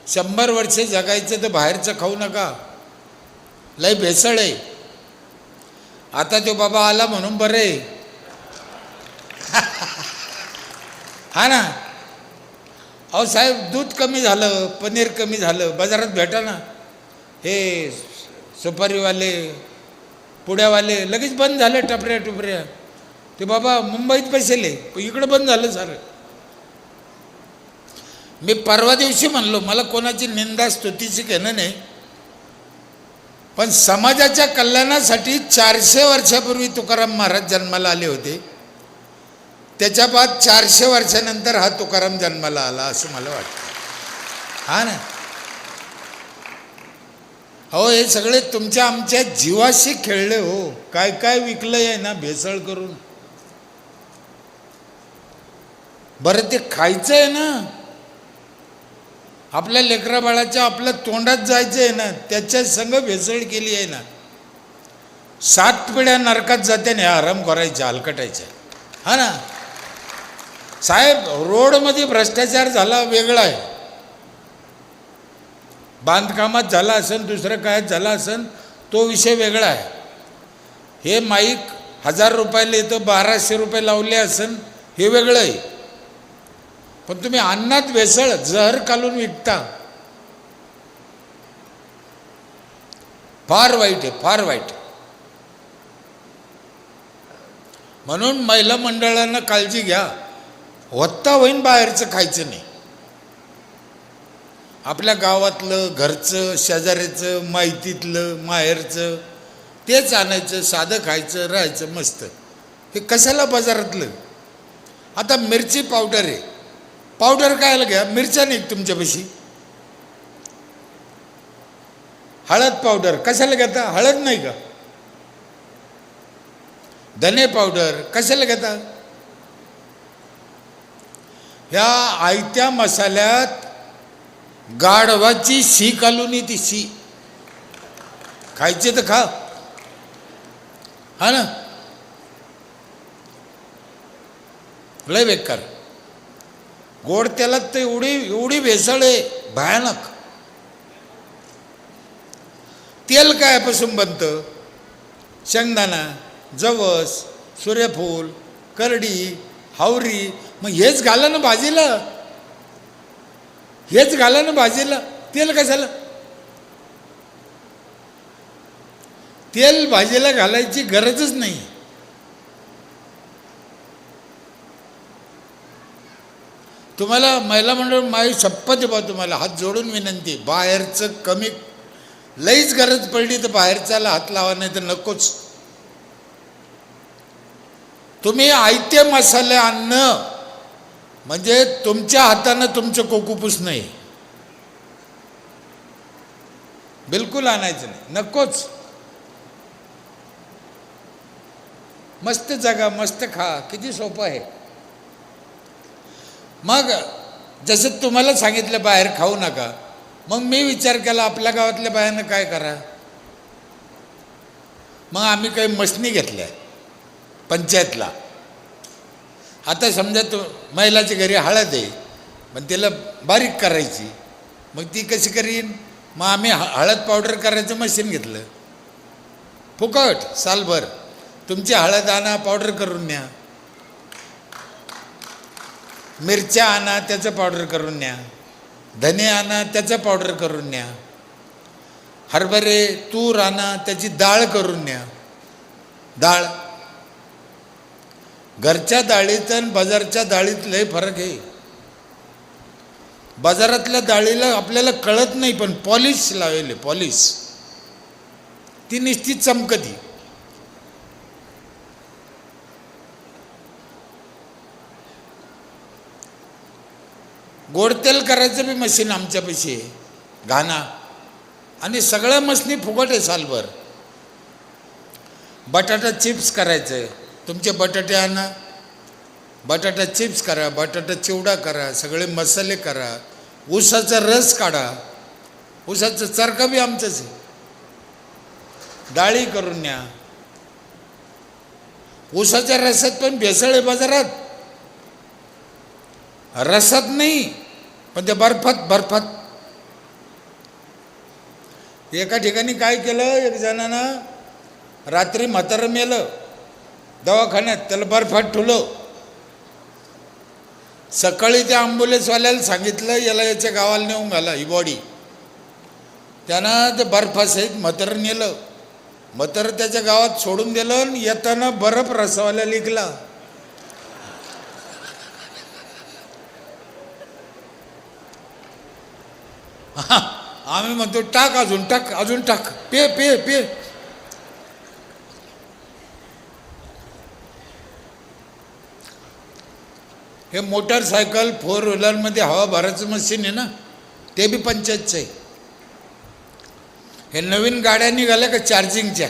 100 वर्ष जगायचं तर बाहेरचं खाऊ नका, लय भेसळ आहे. आता तो बाबा आला म्हणून बरं आहे. हा ना. अहो साहेब, दूध कमी झालं, पनीर कमी झालं, बाजारात भेटा ना. हे सुपारीवाले, पुड्यावाले लगेच बंद झाले, टपऱ्या टुपऱ्या. ते बाबा मुंबईत बसले, इकडं बंद झालं सारं. मी परवा दिवशी म्हणलो, मला कोणाची निंदा स्तुतीची घेणं नाही, पण समाजाच्या कल्याणासाठी 400 वर्षापूर्वी तुकाराम महाराज जन्माला आले होते. त्याच्या बाद 400 वर्षानंतर हा तुकाराम जन्माला आला असं मला वाटतं. हा ना. हो, हे सगळे तुमच्या आमच्या जीवाशी खेळले हो. काय काय विकलंय आहे ना भेसळ करून. बरं ते खायचं आहे ना, आपल्या लेकरा बाळाच्या आपल्या तोंडात जायचं आहे ना, त्याच्या संग भेसळ केली आहे ना. 7 पिढ्या नरकात जाते ना आराम करायच्या, हलकटायच्या. हा ना साहेब, रोडमध्ये भ्रष्टाचार झाला वेगळा आहे, बांधकामात झाला असेल, दुसरं काय झाला असेल, तो विषय वेगळा आहे. हे माईक 1000 रुपयाला येतं, 1200 रुपये लावले असेल, हे वेगळं आहे. पण तुम्ही अन्नात भेसळ, जहर घालून विकता, फार वाईट आहे, फार वाईट. म्हणून महिला मंडळांना काळजी घ्या. होता होईन बाहेरचं खायचं नाही. आपल्या गावातलं, घरचं, शेजाऱ्याचं, माहितीतलं, माहेरचं तेच आणायचं, साधं खायचं, राहायचं मस्त. हे कशाला बाजारातलं. आता मिरची पावडर आहे, पावडर कायला घ्या, मिरच्या नाही तुमच्यापाशी. हळद पावडर कशाला घेता, हळद नाही का. धने पावडर कशाला घेता. ह्या आयत्या मसाल्यात गाढवाची शी घालून ती शी. खायचे तर खा. हा ना. लय बेकार. गोड तेलात तर एवढी भेसळ आहे भयानक. तेल कायपासून बनतं, शेंगदाणा, जवस, सूर्यफूल, करडी, हावरी. मग हेच घाला ना भाजीला, हेच घाला ना भाजीला. तेल कशाला. तेल भाजीला घालायची गरजच नाही. तुम्हाला महिला मंडळ, माझी शपथ आहे बा, तुम्हाला हात जोडून विनंती, बाहेरचं कमी, लईच गरज पडली तर बाहेरच्याला हात लावा, नाही तर नकोच. तुम्ही आयते मसाले आणणं म्हणजे तुमच्या हातानं तुमचं कोकुपूस नाही, बिलकुल आणायचं नाही, नकोच. मस्त जगा, मस्त खा, किती सोपं आहे. मग जसं तुम्हाला सांगितलं बाहेर खाऊ नका, मग मी विचार केला आपल्या गावातल्या बायांना काय करा. मग आम्ही काही मशनी घेतल्या पंचायतला. आता समजा तो महिलाच्या घरी हळद आहे, पण तिला बारीक करायची, मग ती कशी करीन. मग आम्ही हळद पावडर करायचं मशीन घेतलं, फुकट सालभर. तुमची हळद आणा, पावडर करून न्या. मिरच्या आणा, त्याचं पावडर करून न्या. धने आणा, त्याचं पावडर करून न्या. हरभरे, तूर आणा, त्याची डाळ करून न्या. डाळ घरच्या डाळीत आणि बाजारच्या डाळीत लय फरक आहे. बाजारातल्या डाळीला आपल्याला कळत नाही, पण पॉलिश लावले, पॉलिश, ती निश्चित चमकती. गोड तेल करायचं बी मशीन आमच्यापाशी आहे, घाणा. आणि सगळ्या मशनी फुकट आहे सालभर. बटाटा चिप्स करायचं, तुमचे बटाटे आणा, बटाटा चिप्स करा, बटाटा चिवडा करा, सगळे मसाले करा, ऊसाचा रस काढा, ऊसाचं चरका बी आमचंच आहे. डाळी करून न्या. ऊसाच्या रसात पण भेसळ आहे बाजारात. रसात नाही, पण त्या बर्फात एका ठिकाणी काय केलं, एक जणानं रात्री म्हातारं मेलं दवाखान्यात, त्याला बर्फात ठेवलं. सकाळी त्या ॲम्ब्युलन्सवाल्याला सांगितलं याला याच्या गावाला नेऊन घाला ही बॉडी. त्यानं ते बर्फासहित म्हातारं नेलं. म्हातारं त्याच्या गावात सोडून दिलं आणि येताना बर्फ रसावाल्या लिखला. आम्ही म्हणतो टाक, अजून टाक, अजून टाक, पे पे पे. हे मोटरसायकल फोर व्हीलरमध्ये हवा भरायचं मशीन आहे ना, ते बी पंचायतचं आहे. हे नवीन गाड्या निघाल्या का चार्जिंगच्या,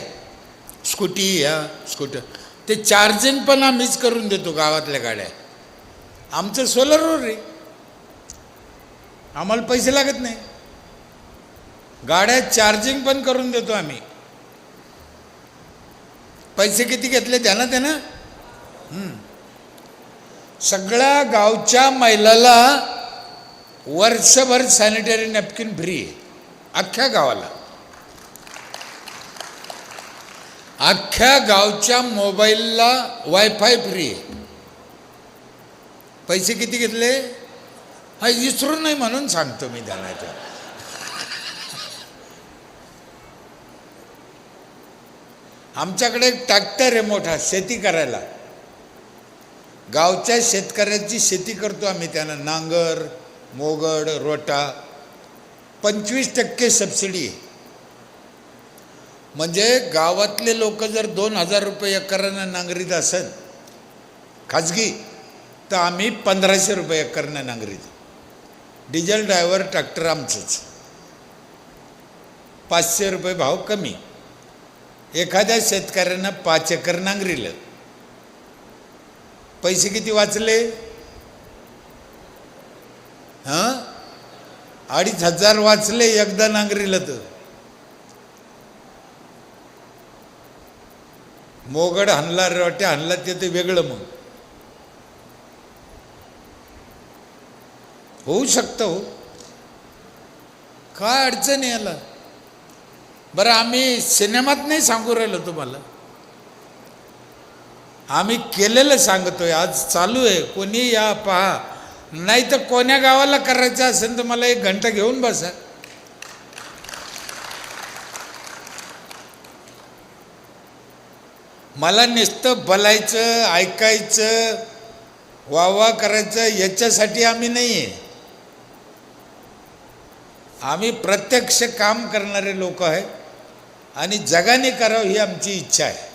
स्कूटी ह्या स्कूटर, ते चार्जिंग पण आम्हीच करून देतो गावातल्या गाड्या. आमचं सोलरवर रे, आम्हाला पैसे लागत नाही. गाड्या चार्जिंग पण करून देतो आम्ही. पैसे किती घेतले ध्यानात आहे ना. सगळ्या गावच्या महिलाला वर्षभर सॅनिटरी नॅपकिन फ्री आहे, अख्ख्या गावाला. अख्ख्या गावच्या मोबाईलला वायफाय फ्री आहे. पैसे किती घेतले हा विसरून नाही म्हणून सांगतो मी ध्यानात. आमच्याकडे एक ट्रॅक्टर आहे मोठा शेती करायला. गावच्या शेतकऱ्याची शेती करतो आम्ही. त्यानं नांगर, मोगड, रोटा 25% सबसिडी आहे. म्हणजे गावातले लोक जर 2,000 रुपये एकरानं नांगरीत असेल खाजगी, तर आम्ही 1,500 रुपये एकरानं नांगरीत. डिझेल ड्रायव्हर ट्रॅक्टर आमचंच, 500 रुपये भाव कमी. एखाद्या शेतकऱ्यानं 5 एकर नांगरीलं, पैसे किती वाचले? 2,500 वाचले एकदा नांगरीलं तर. मोगड हाणला, रोट्या हाणला, ते वेगळं. मग होऊ शकतं हो, काय अडचण आहे याला. बरं आम्ही सिनेमात नाही सांगू राहिलो तुम्हाला, आम्ही केलेलं सांगतोय. आज चालू आहे, कोणी या पहा. नाही तर कोण्या गावाला करायचं असेल तर मला 1 घंटा घेऊन बसा. मला नुसतं बोलायचं, ऐकायचं, वाह करायचं याच्यासाठी आम्ही नाही आहे. आम्ही प्रत्यक्ष काम करणारे लोक आहे आणि जगाने करावं ही आमची इच्छा आहे.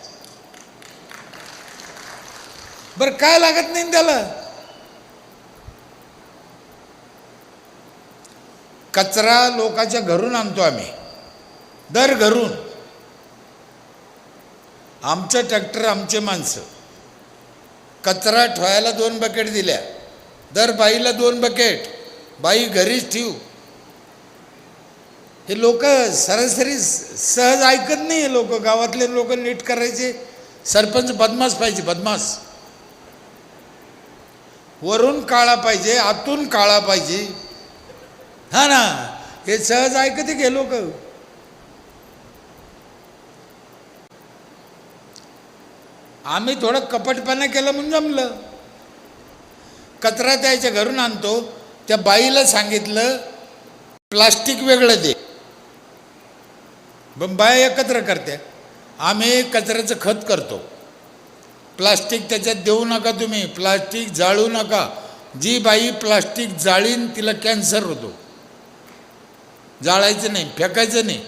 बरं काय लागत नाही त्याला. कचरा लोकांच्या घरून आणतो आम्ही, दर घरून. आमचं ट्रॅक्टर, आमचे माणसं. कचरा ठेवायला 2 बकेट दिल्या, दर बाईला 2 बकेट. बाई घरीच ठेवू. हे लोक सरासरी सहज ऐकत नाही. लोक गावातले लोक नीट करायचे. सरपंच बदमाश पाहिजे, बदमाश. वरून काळा पाहिजे, आतून काळा पाहिजे. हा ना, हे सहज ऐकते घे लोक. आम्ही थोडं कपटपणा केलं म्हणून जमलं. कचरा त्याच्या घरून आणतो. त्या बाईला सांगितलं प्लास्टिक वेगळं दे, पण बाया एकत्र करते. आम्ही कचऱ्याचं खत करतो. प्लास्टिक त्याच्यात देऊ नका तुम्ही, प्लास्टिक जाळू नका. जी बाई प्लास्टिक जाळीन तिला कॅन्सर होतो. जाळायचं नाही, फेकायचं नाही.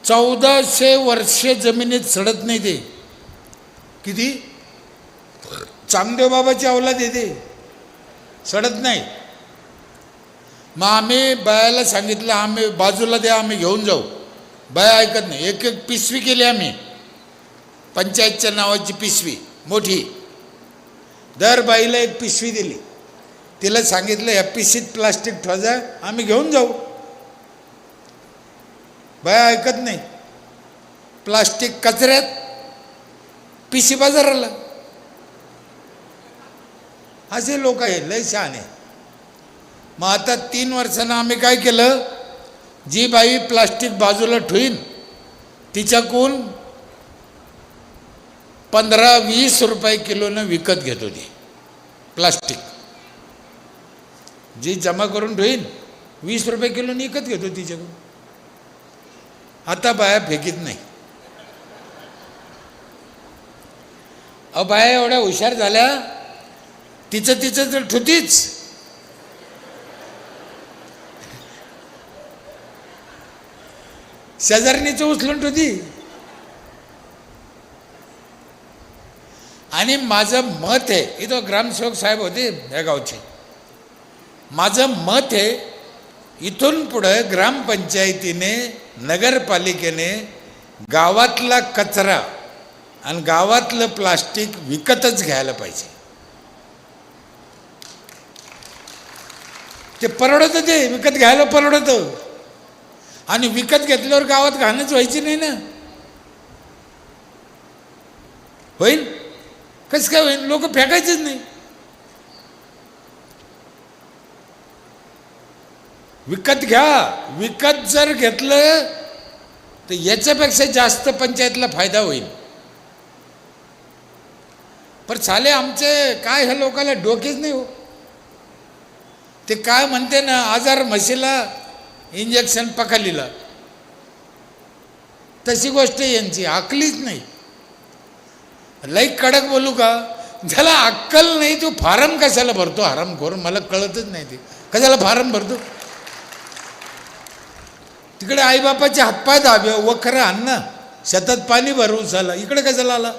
1400 वर्षे जमिनीत सडत नाही ते. किती चांगदेव बाबाची अवलाद येते, सडत नाही. मग आम्ही बायाला सांगितलं आम्ही बाजूला द्या, आम्ही घेऊन जाऊ. बाया ऐकत नाही. 1-1 पिशवी केली आम्ही, पंचायतच्या नावाची पिशवी मोठी. दर बाईला 1 पिशवी दिली. तिला सांगितलं या पिशवीत प्लास्टिक ठेवा, आम्ही घेऊन जाऊ. बाया ऐकत नाही. प्लास्टिक कचऱ्यात, पिशवी बाजाराला. असे लोक आहे, लय शहाणे. मग आता 3 वर्षानं आम्ही काय केलं, जी बाई प्लास्टिक बाजूला ठेवीन तिच्याकडून 15-20 रुपये किलोनं विकत घेत होती प्लास्टिक. जी जमा करून ठेवीन 20 रुपये किलोनं विकत घेतो तिच्याकडून. आता बाया फेकीत नाही. बाया एवढ्या हुशार झाल्या, तिचं तर ठुतीच. शेजारणीचं उचलून ठुती. आणि माझं मत आहे, इथं ग्रामसेवक साहेब होते या गावचे, माझं मत आहे इथून पुढं ग्रामपंचायतीने नगरपालिकेने गावातला कचरा आणि गावातलं प्लास्टिक विकतच घ्यायला पाहिजे. ते परवडतं, ते विकत घ्यायला परवडतं. आणि विकत घेतल्यावर गावात घाणच व्हायची नाही ना. होईल? कसं काय होईल? लोक फेकायचेच नाही. विकत घ्या. विकत जर घेतलं तर याच्यापेक्षा जास्त पंचायतला फायदा होईल. पण साले आमचे काय ह्या लोकांना डोकेच नाही हो. ते काय म्हणते ना, आजार म्हशीला इंजेक्शन पखालीला, तशी गोष्ट यांची अक्कलीच नाही. लई कडक बोलू का, ज्याला अक्कल नाही तो फार्म कशाला भरतो? हरामखोर, मला कळतच नाही ते कशाला फार्म भरतो. तिकडे आईबापाचे हातपाय दाबे, वखरं अन्न, शेतात पाणी भरू झाला, इकडे कशाला आला?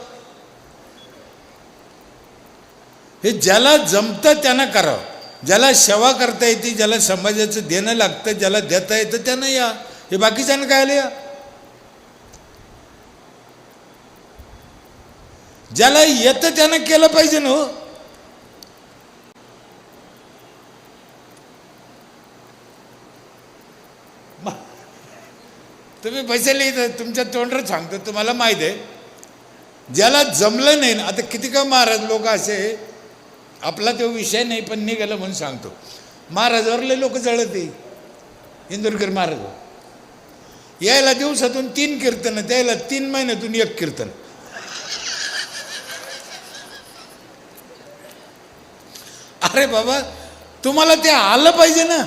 हे ज्याला जमतं त्यानं करावं. ज्याला सेवा करता येते, ज्याला समाजाचं देणं लागतं, ज्याला देता येतं त्यानं या. हे बाकीच्यानं काय आलं या? ज्याला येतं त्यानं केलं पाहिजे ना हो. तुम्ही बसले इथं, तुमच्या तोंडावर सांगतो, तुम्हाला माहीत आहे ज्याला जमलं नाही ना. आता किती का महाराज लोक असे, आपला तो विषय नाही पण निघाला म्हणून सांगतो. महाराजावरले लोक जळते. इंदुरकर महाराज यायला दिवसातून 3 कीर्तन, त्याला 3 महिन्यातून 1 कीर्तन. अरे बाबा, तुम्हाला ते आलं पाहिजे ना.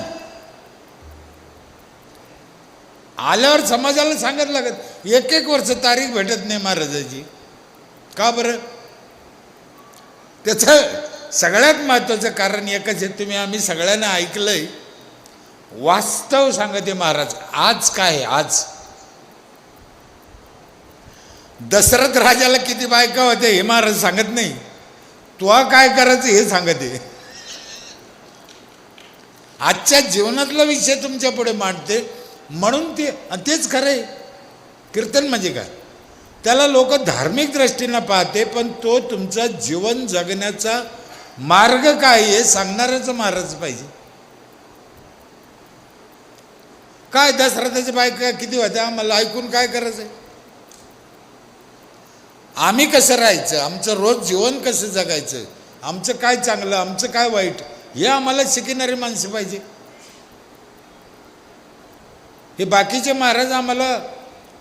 आल्यावर समाजाला सांगत लागत. 1-1 वर्ष तारीख भेटत नाही महाराजाची. का बरं? त्याचं सगळ्यात महत्त्वाचं कारण एकच आहे. तुम्ही आम्ही सगळ्यांना ऐकलंय, वास्तव सांगते महाराज. आज काय आहे? आज दशरथ राजाला किती बायका होते हे महाराज सांगत नाही. तुला काय करायचं हे सांगते. आजच्या जीवनातला विषय तुमच्या पुढे मांडते म्हणून ते. आणि तेच खरंय. कीर्तन म्हणजे काय? त्याला लोक धार्मिक दृष्टीनं पाहते, पण तो तुमचा जीवन जगण्याचा मार्ग काय हे सांगणारच महाराज पाहिजे. काय दशरथाची बायका किती होत्या, आम्हाला ऐकून काय करायचंय? आम्ही कसं राहायचं, आमचं रोज जीवन कसं जगायचं, आमचं काय चांगलं, आमचं काय वाईट, हे आम्हाला शिकणारी माणसं पाहिजे. हे बाकीचे महाराज आम्हाला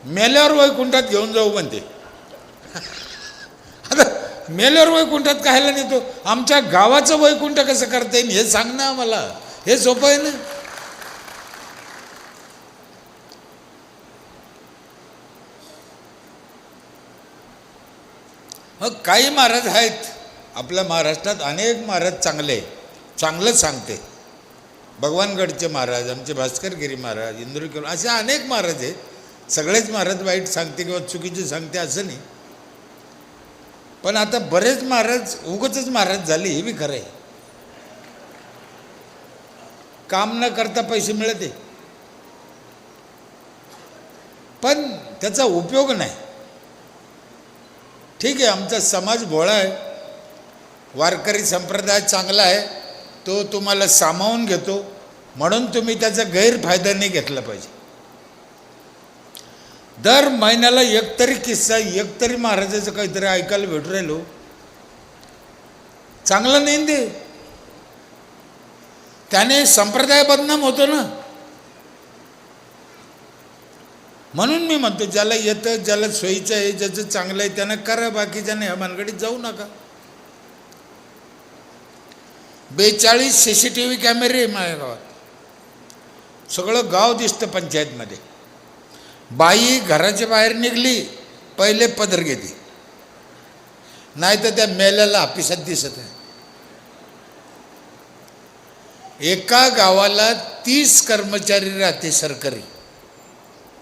मेल्यावर वैकुंठात घेऊन जाऊ म्हणते. आता मेल्यावर वैकुंठात कायला नेतो? आमच्या गावाचं वैकुंठ कसं करता येईल हे सांग ना आम्हाला. हे सोपं आहे ना. मग काही महाराज आहेत आपल्या महाराष्ट्रात, अनेक महाराज चांगले, चांगलं सांगते. भगवानगडचे महाराज, आमचे भास्करगिरी महाराज, इंदुरकर, असे अनेक महाराज आहेत. सगळेच महाराज वाईट सांगते किंवा चुकीचे सांगते असं नाही. पण आता बरेच महाराज उगाचच महाराज झाले हे बी खरं आहे. काम न करता पैसे मिळते, पण त्याचा उपयोग नाही. ठीक आहे, आमचा समाज भोळा आहे, वारकरी संप्रदाय चांगला आहे, तो तुम्हाला सामावून घेतो, म्हणून तुम्ही त्याचा गैरफायदा नाही घेतला पाहिजे. दर महिन्याला एकतरी किस्सा, एकतरी महाराजाचं काहीतरी ऐकायला भेटू राहिलो, चांगलं नाही ते. त्याने संप्रदाय बदनाम होतो ना. म्हणून मी म्हणतो ज्याला येतं, ज्याला सोयीचं आहे, ज्याचं चांगलं आहे त्यानं करा, बाकीच्याने ह्या भानगडीत जाऊ नका. 42 CCTV कॅमेरे माझ्या गावात, सगळं गाव दिसतं पंचायतमध्ये. बाई घराच्या बाहेर निघली पहिले पदर घेते, नाही तर त्या मेल्याला ऑफिसात दिसत आहे. एका गावाला 30 कर्मचारी राहते सरकारी.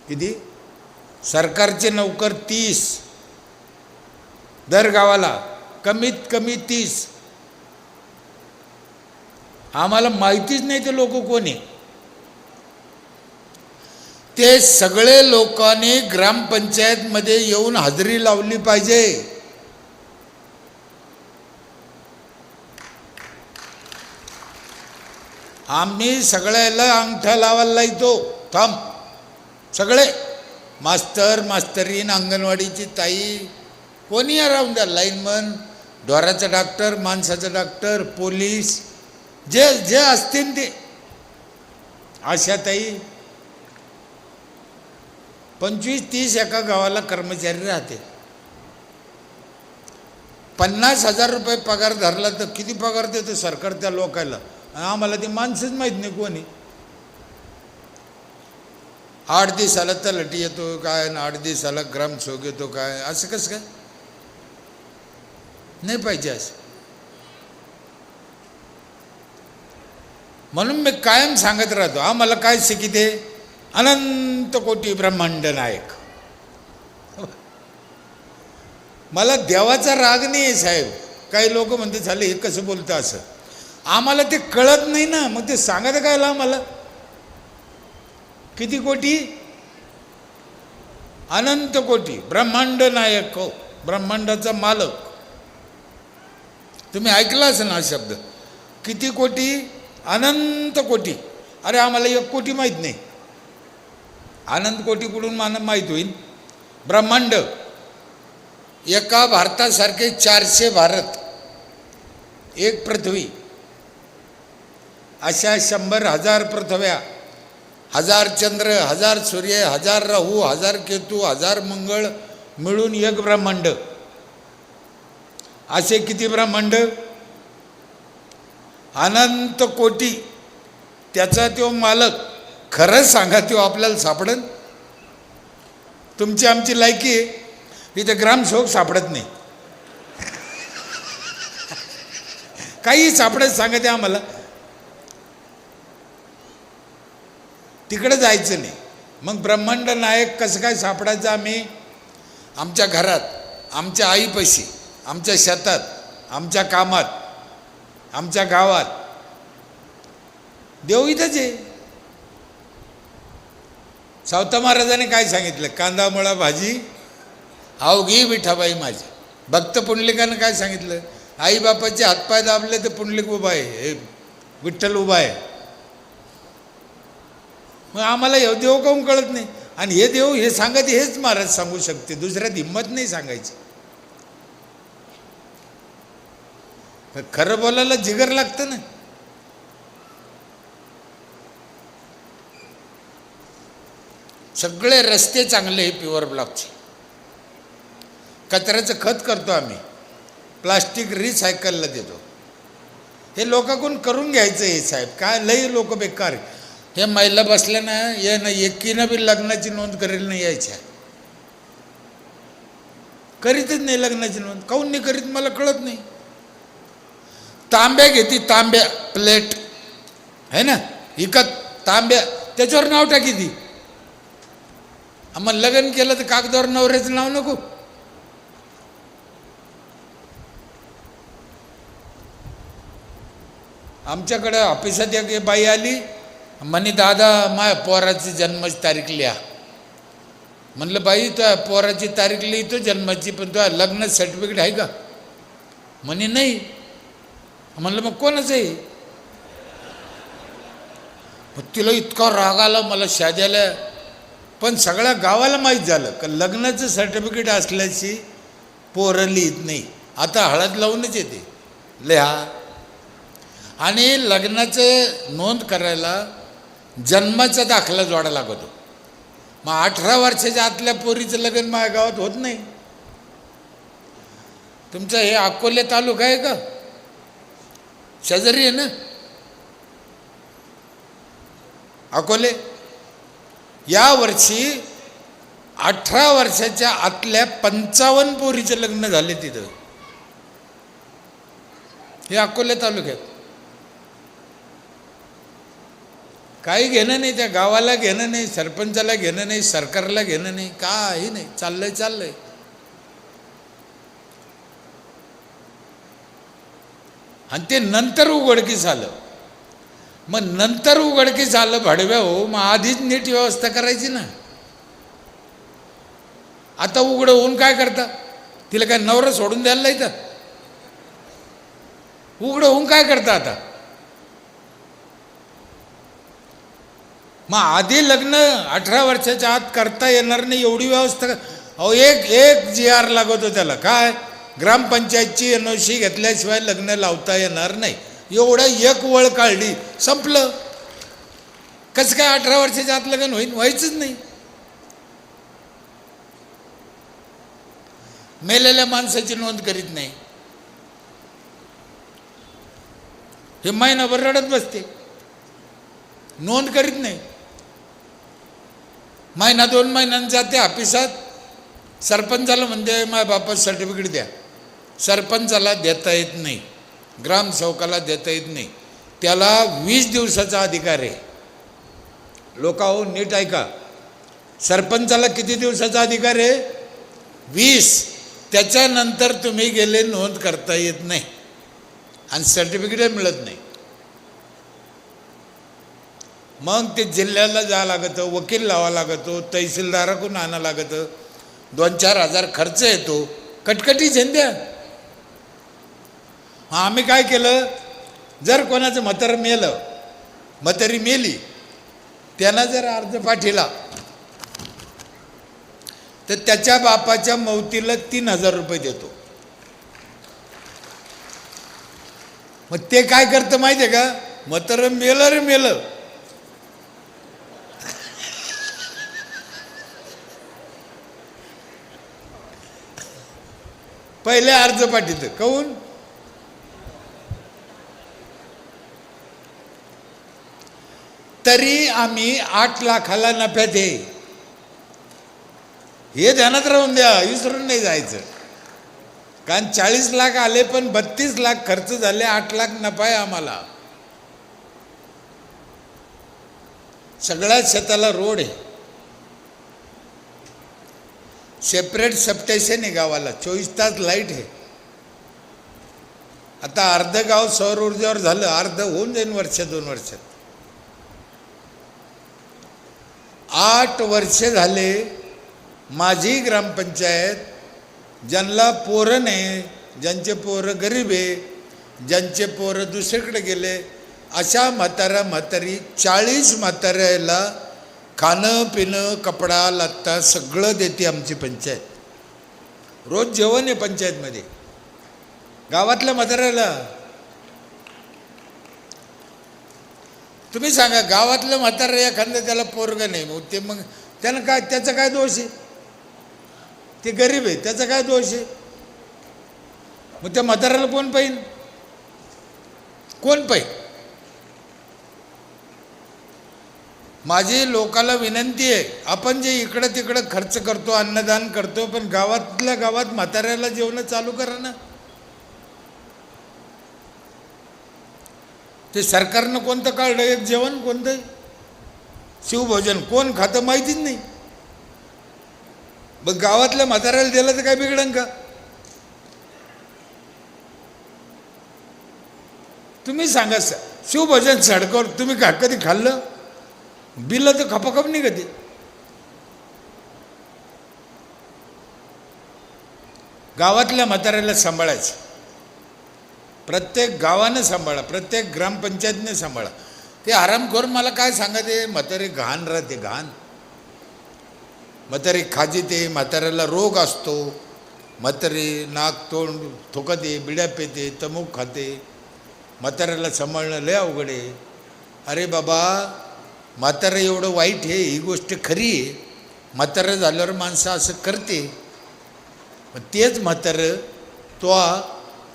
किती? सरकारचे नोकर 30, दर गावाला कमीत कमी 30. आम्हाला माहितीच नाही ते लोक कोणी. ते सगळे लोकांनी ग्रामपंचायतमध्ये येऊन हजेरी लावली पाहिजे. आम्ही सगळ्याला अंगठा लावायला येतो. थांब, सगळे मास्तर, मास्तरीन, अंगणवाडीची ताई, कोणी राहून द्या, लाईनमन, ढोराचा डॉक्टर, माणसाचा डॉक्टर, पोलीस, जे जे असतील ते, आशाताई. 25-30 एका गावाला कर्मचारी राहते. 50,000 रुपये पगार धरला तर किती पगार देतं सरकार त्या लोकांना? आम्हाला ती माणसंच माहीत नाही कोणी. 8 दिवसाला तलाठी येतो काय, 8 दिवसाला ग्रामसेवक येतो काय, असं कसं काय? नाही पाहिजे असं. म्हणून मी कायम सांगत राहतो, आम्हाला काय शिकिते? अनंत कोटी ब्रह्मांड नायक. मला देवाचा राग नाही आहे साहेब. काही लोक म्हणते झाले हे कसं बोलतं असं. आम्हाला ते कळत नाही ना, मग ते सांगत काय आम्हाला? किती कोटी? अनंत कोटी ब्रह्मांड नायक हो, ब्रह्मांडाचा मालक. तुम्ही ऐकला असेल ना शब्द, किती कोटी? अनंत कोटी. अरे आम्हाला 1 कोटी माहीत नाही. अनंत कोटी कुठून मला माहीत होईल? ब्रह्मांड. एका भारतासारखे 400 भारत, 1 पृथ्वी, अशा 100,000 पृथ्व्या, 1000 चंद्र, 1000 सूर्य, 1000 राहू, 1000 केतू, 1000 मंगळ मिळून 1 ब्रह्मांड. असे किती ब्रह्मांड? अनंत कोटी. त्याचा तो मालक. खरंच सांगा, तो आपल्याला सापडेल? तुमची आमची लायकी आहे, इथे ग्रामसेवक सापडत नाही. काही सापडत सांगा ते आम्हाला. तिकडे जायचं नाही. मग ब्रह्मांड नायक कसं काय सापडायचं? आम्ही आमच्या घरात, आमच्या आईपाशी, आमच्या शेतात, आमच्या कामात, आमच्या गावात. देव इथंच आहे. सावता महाराजांनी काय सांगितलं? कांदा मुळा भाजी अवघी विठाबाई माझी. भक्त पुंडलिकानं काय सांगितलं? आई बापाचे हातपाय दाबले तर पुंडलिक उभा आहे, हे विठ्ठल उभा आहे. मग आम्हाला हे देव काहून कळत नाही? आणि हे देव हे सांगत, हेच महाराज सांगू शकते, दुसऱ्यात हिंमत नाही सांगायची. खरं बोलायला जिगर लागतं ना. सगळे रस्ते चांगले हे प्युअर ब्लॉकचे. कचऱ्याचं खत करतो आम्ही, प्लास्टिक रिसायकलला देतो. हे लोकांकडून करून घ्यायचं हे साहेब. काय लई लोक बेकार. हे महिला बसल्या ना, ये ना एकीनं बी लग्नाची नोंद करेल नाही यायच्या. करीतच नाही लग्नाची नोंद. काहून नाही करीत मला कळत नाही. तांब्या घेते, तांब्या प्लेट आहे ना, इकत तांब्या, त्याच्यावर नाव टाकी ती. आम्हाला लग्न केलं तर कागदावर नवऱ्याचं नाव नको. आमच्याकडे ऑफिसात एक बाई आली, म्हणे दादा माझ्या पोराची जन्माची तारीख लिहा. म्हणलं बाई तुझ्या पोराची तारीख लिहितो जन्माची, पण तुझ्या लग्न सर्टिफिकेट आहे का? म्हणे नाही. म्हणलं मग कोणाचं आहे? तिला इतका राग आला मला शाद्याला. पण सगळ्या गावाला माहीत झालं का लग्नाचं सर्टिफिकेट असल्याची पोरं लिहित नाही. आता हळद लावूनच येते लिहा. आणि लग्नाचं नोंद करायला जन्माचा दाखला जोडा लागतो. मग 18 वर्षाच्या आतल्या पोरीचं लग्न माझ्या गावात होत नाही. तुमचं हे अकोले तालुका आहे का, शेजारी आहे ना अकोले. या वर्षी 18 वर्षाच्या आतल्या 55 पोरीचे लग्न झाले तिथं. हे अकोले तालुक्यात. काही घेणं नाही, त्या गावाला घेणं नाही, सरपंचाला घेणं नाही, सरकारला घेणं नाही, काही नाही. चाललंय. आणि ते नंतर उघडकीस आलं. मग नंतर उघडकीस आलं भाडव्या हो, मग आधीच नीट व्यवस्था करायची ना. आता उघडं होऊन काय करता, तिला काय नवरा सोडून द्यायला नाही तर उघडं होऊन काय करता आता. मग आधी लग्न 18 वर्षाच्या आत करता येणार नाही एवढी व्यवस्था. अहो एक GR लागतो त्याला, काय ग्रामपंचायतची NOC घेतल्याशिवाय लग्न लावता येणार नाही. एवढा एक वळ काढली, संपलं. कसं काय 18 वर्षाच्या आत लग्न होईल, व्हायचंच नाही. मेलेल्या माणसाची नोंद करीत नाही, हे महिनाभर रडत बसते, नोंद करीत नाही. महिना 2 महिन्यांनी जाते ऑफिसात, सरपंचाला म्हणते माझ्या बापाचं सर्टिफिकेट द्या. सरपंचाला देता येत नाही, ग्रामसेवकाला देता येत नाही. त्याला 20 दिवसाचा अधिकार आहे. लोकांनो नीट ऐका, सरपंचाला किती दिवसाचा अधिकार आहे? 20. त्याच्यानंतर तुम्ही गेले नोंद करता येत नाही आणि सर्टिफिकेट मिळत नाही. मग ते जिल्ह्याला जावं लागतं, वकील लावा लागतो, तहसीलदाराकडून आणावं लागतं, 2-4 हजार खर्च येतो. कटकटी झेंद्या. आम्ही काय केलं, जर कोणाचं म्हातारी मेली, त्यांना जर अर्ज पाठीला तर त्याच्या बापाच्या मौतीला 3000 रुपये देतो. मग ते काय करतं माहिती आहे का, म्हातारं मेलं पहिले अर्ज पाठीत. काऊन? तरी आम्ही 8 लाखाला नफ्यात आहे, हे ध्यानात राहून द्या, विसरून नाही जायचं. कारण 40 लाख आले पण 32 लाख खर्च झाले, 8 लाख नफा आहे आम्हाला. सगळ्या शेताला रोड आहे, सेपरेट सबस्टेशन आहे गावाला, 24 तास लाईट आहे. आता अर्ध गाव सौर ऊर्जेवर झालं, अर्ध होऊन जाईल 1-2 वर्षात. 8 वर्ष झाले माझी ग्रामपंचायत, ज्यांना पोरं नाही, ज्यांचे पोरं गरीब आहे, ज्यांचे पोरं दुसरीकडे गेले, अशा म्हातारी 40 म्हाताऱ्याला खाणं पिणं कपडा लत्ता सगळं देते आमची पंचायत. रोज जेवण आहे पंचायतमध्ये. गावातल्या म्हाताऱ्याला तुम्ही सांगा, गावातलं म्हातारं एखादं त्याला पोरगं नाही, मग त्यानं काय, त्याचा काय दोष आहे? ते गरीब आहे, त्याचा काय दोष आहे? मग त्या म्हाताऱ्याला कोण पाहिजे? माझी लोकाला विनंती आहे, आपण जे इकडं तिकडं खर्च करतो, अन्नदान करतो, पण गावातल्या गावात म्हाताऱ्याला जेवण चालू करा ना. ते सरकारनं कोणतं काढलं एक जेवण, कोणतं शिवभोजन, कोण खातं माहितीच नाही. मग गावातल्या म्हाताऱ्याला दिलं तर काय बिघडन का? तुम्ही सांगा, शिवभोजन सडकवर तुम्ही कधी खाल्लं? बिल तर खपाखप नाही कधी. गावातल्या म्हाताऱ्याला सांभाळायचं, प्रत्येक गावानं सांभाळा, प्रत्येक ग्रामपंचायतने सांभाळा. ते आरामखोर मला काय सांगा, ते म्हातारे घाण राहते, घाण. म्हातारी खाजीते, म्हाताऱ्याला रोग असतो, म्हातारी नाक तोंड थुकते, बिड्या पेते, तमूक खाते, म्हाताऱ्याला सांभाळणं लय अवघड आहे. अरे बाबा, म्हातारं एवढं वाईट आहे ही गोष्ट खरी आहे, म्हातारं झाल्यावर माणसं असं करते. पण तेच म्हातारं तो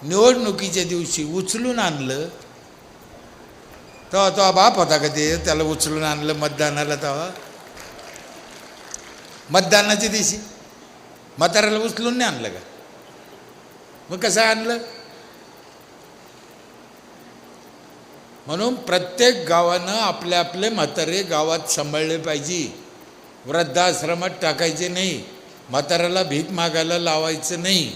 निवडणुकीच्या दिवशी उचलून आणलं, तेव्हा तो बाप होता का ते त्याला उचलून आणलं मतदानाला? तेव्हा मतदानाच्या दिवशी म्हाताऱ्याला उचलून नाही आणलं का? मग कसं आणलं? म्हणून प्रत्येक गावानं आपले आपले म्हातारे गावात सांभाळले पाहिजे. वृद्धाश्रमात टाकायचे नाही, म्हाताऱ्याला भीक मागायला लावायचं नाही.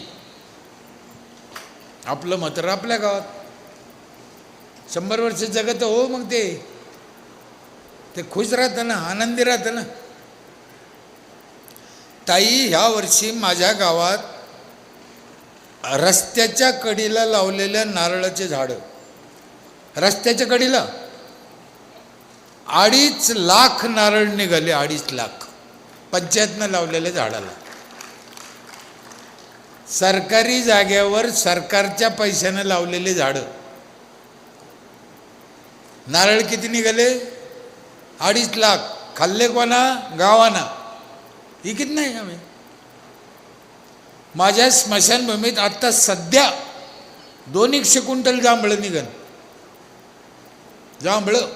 आपलं म्हातारं आपल्या गावात 100 वर्ष जगत हो, मग ते खुश राहतं ना, आनंदी राहतं ना. ताई, ह्या वर्षी माझ्या गावात रस्त्याच्या कडेला लावलेल्या नारळाचे झाडं, रस्त्याच्या कडेला 2.5 लाख नारळ निघाले. 2.5 लाख पंचायतनं लावलेल्या झाडाला. सरकारी जाग्यावर सरकारच्या पैशानं लावलेले झाडं. नारळ किती निघाले? 2.5 लाख. खाल्ले कोणा? गावाना. इकीत नाही आम्ही. माझ्या स्मशानभूमीत आत्ता सध्या 200 क्विंटल जांभळं निघन. जांभळं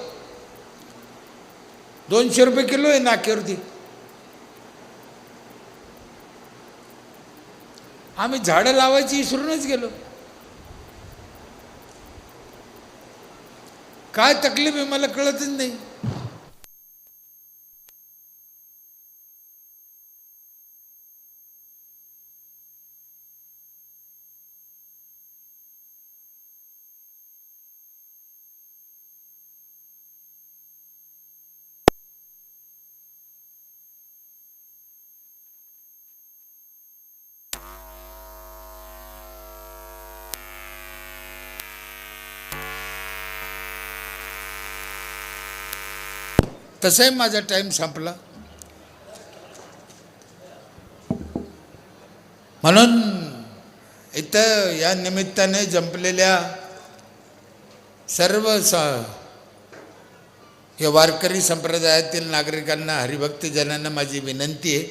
200 रुपये किलो आहे नाक्यावरती. आम्ही झाडं लावायची विसरूनच गेलो. काय तकलीफ आहे मला कळतच नाही. तसाही माझा टाईम संपला. म्हणून इथं या निमित्ताने जंपलेल्या सर्व या वारकरी संप्रदायातील नागरिकांना, हरिभक्तजनांना माझी विनंती आहे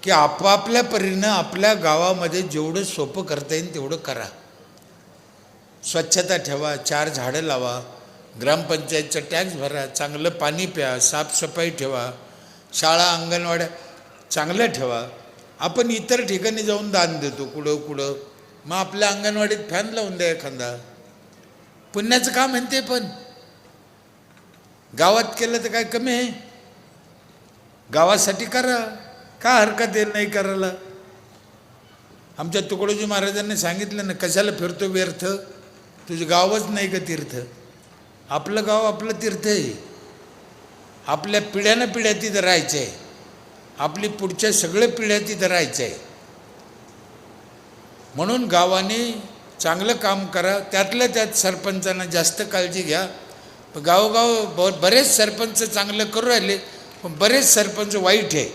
की आपापल्या परीनं आपल्या गावामध्ये जेवढं सोपं करता येईल तेवढं करा. स्वच्छता ठेवा, 4 झाडं लावा, ग्रामपंचायतचा टॅक्स भरा, चांगलं पाणी प्या, साफसफाई ठेवा, शाळा अंगणवाड्या चांगल्या ठेवा. आपण इतर ठिकाणी जाऊन दान देतो कुठं, मग आपल्या अंगणवाडीत फॅन लावून द्या एखादा. पुण्याचं काम आहे ते, पण गावात केलं तर काय कमी आहे? गावासाठी करा, का हरकत आहे नाही करायला? आमच्या तुकडोजी महाराजांनी सांगितलं ना, कशाला फिरतो व्यर्थ, तुझं गावच नाही का तीर्थ? आपलं गाव आपलं तीर्थ आहे. आपल्या पिढ्यानं पिढ्या तिथं राहायचं आहे, आपली पुढच्या सगळ्या पिढ्या तिथं राहायचं आहे. म्हणून गावाने चांगलं काम करा. त्यातल्या त्यात सरपंचांना जास्त काळजी घ्या. गावोगाव बरेच सरपंच चांगलं करू राहिले, पण बरेच सरपंच वाईट आहे.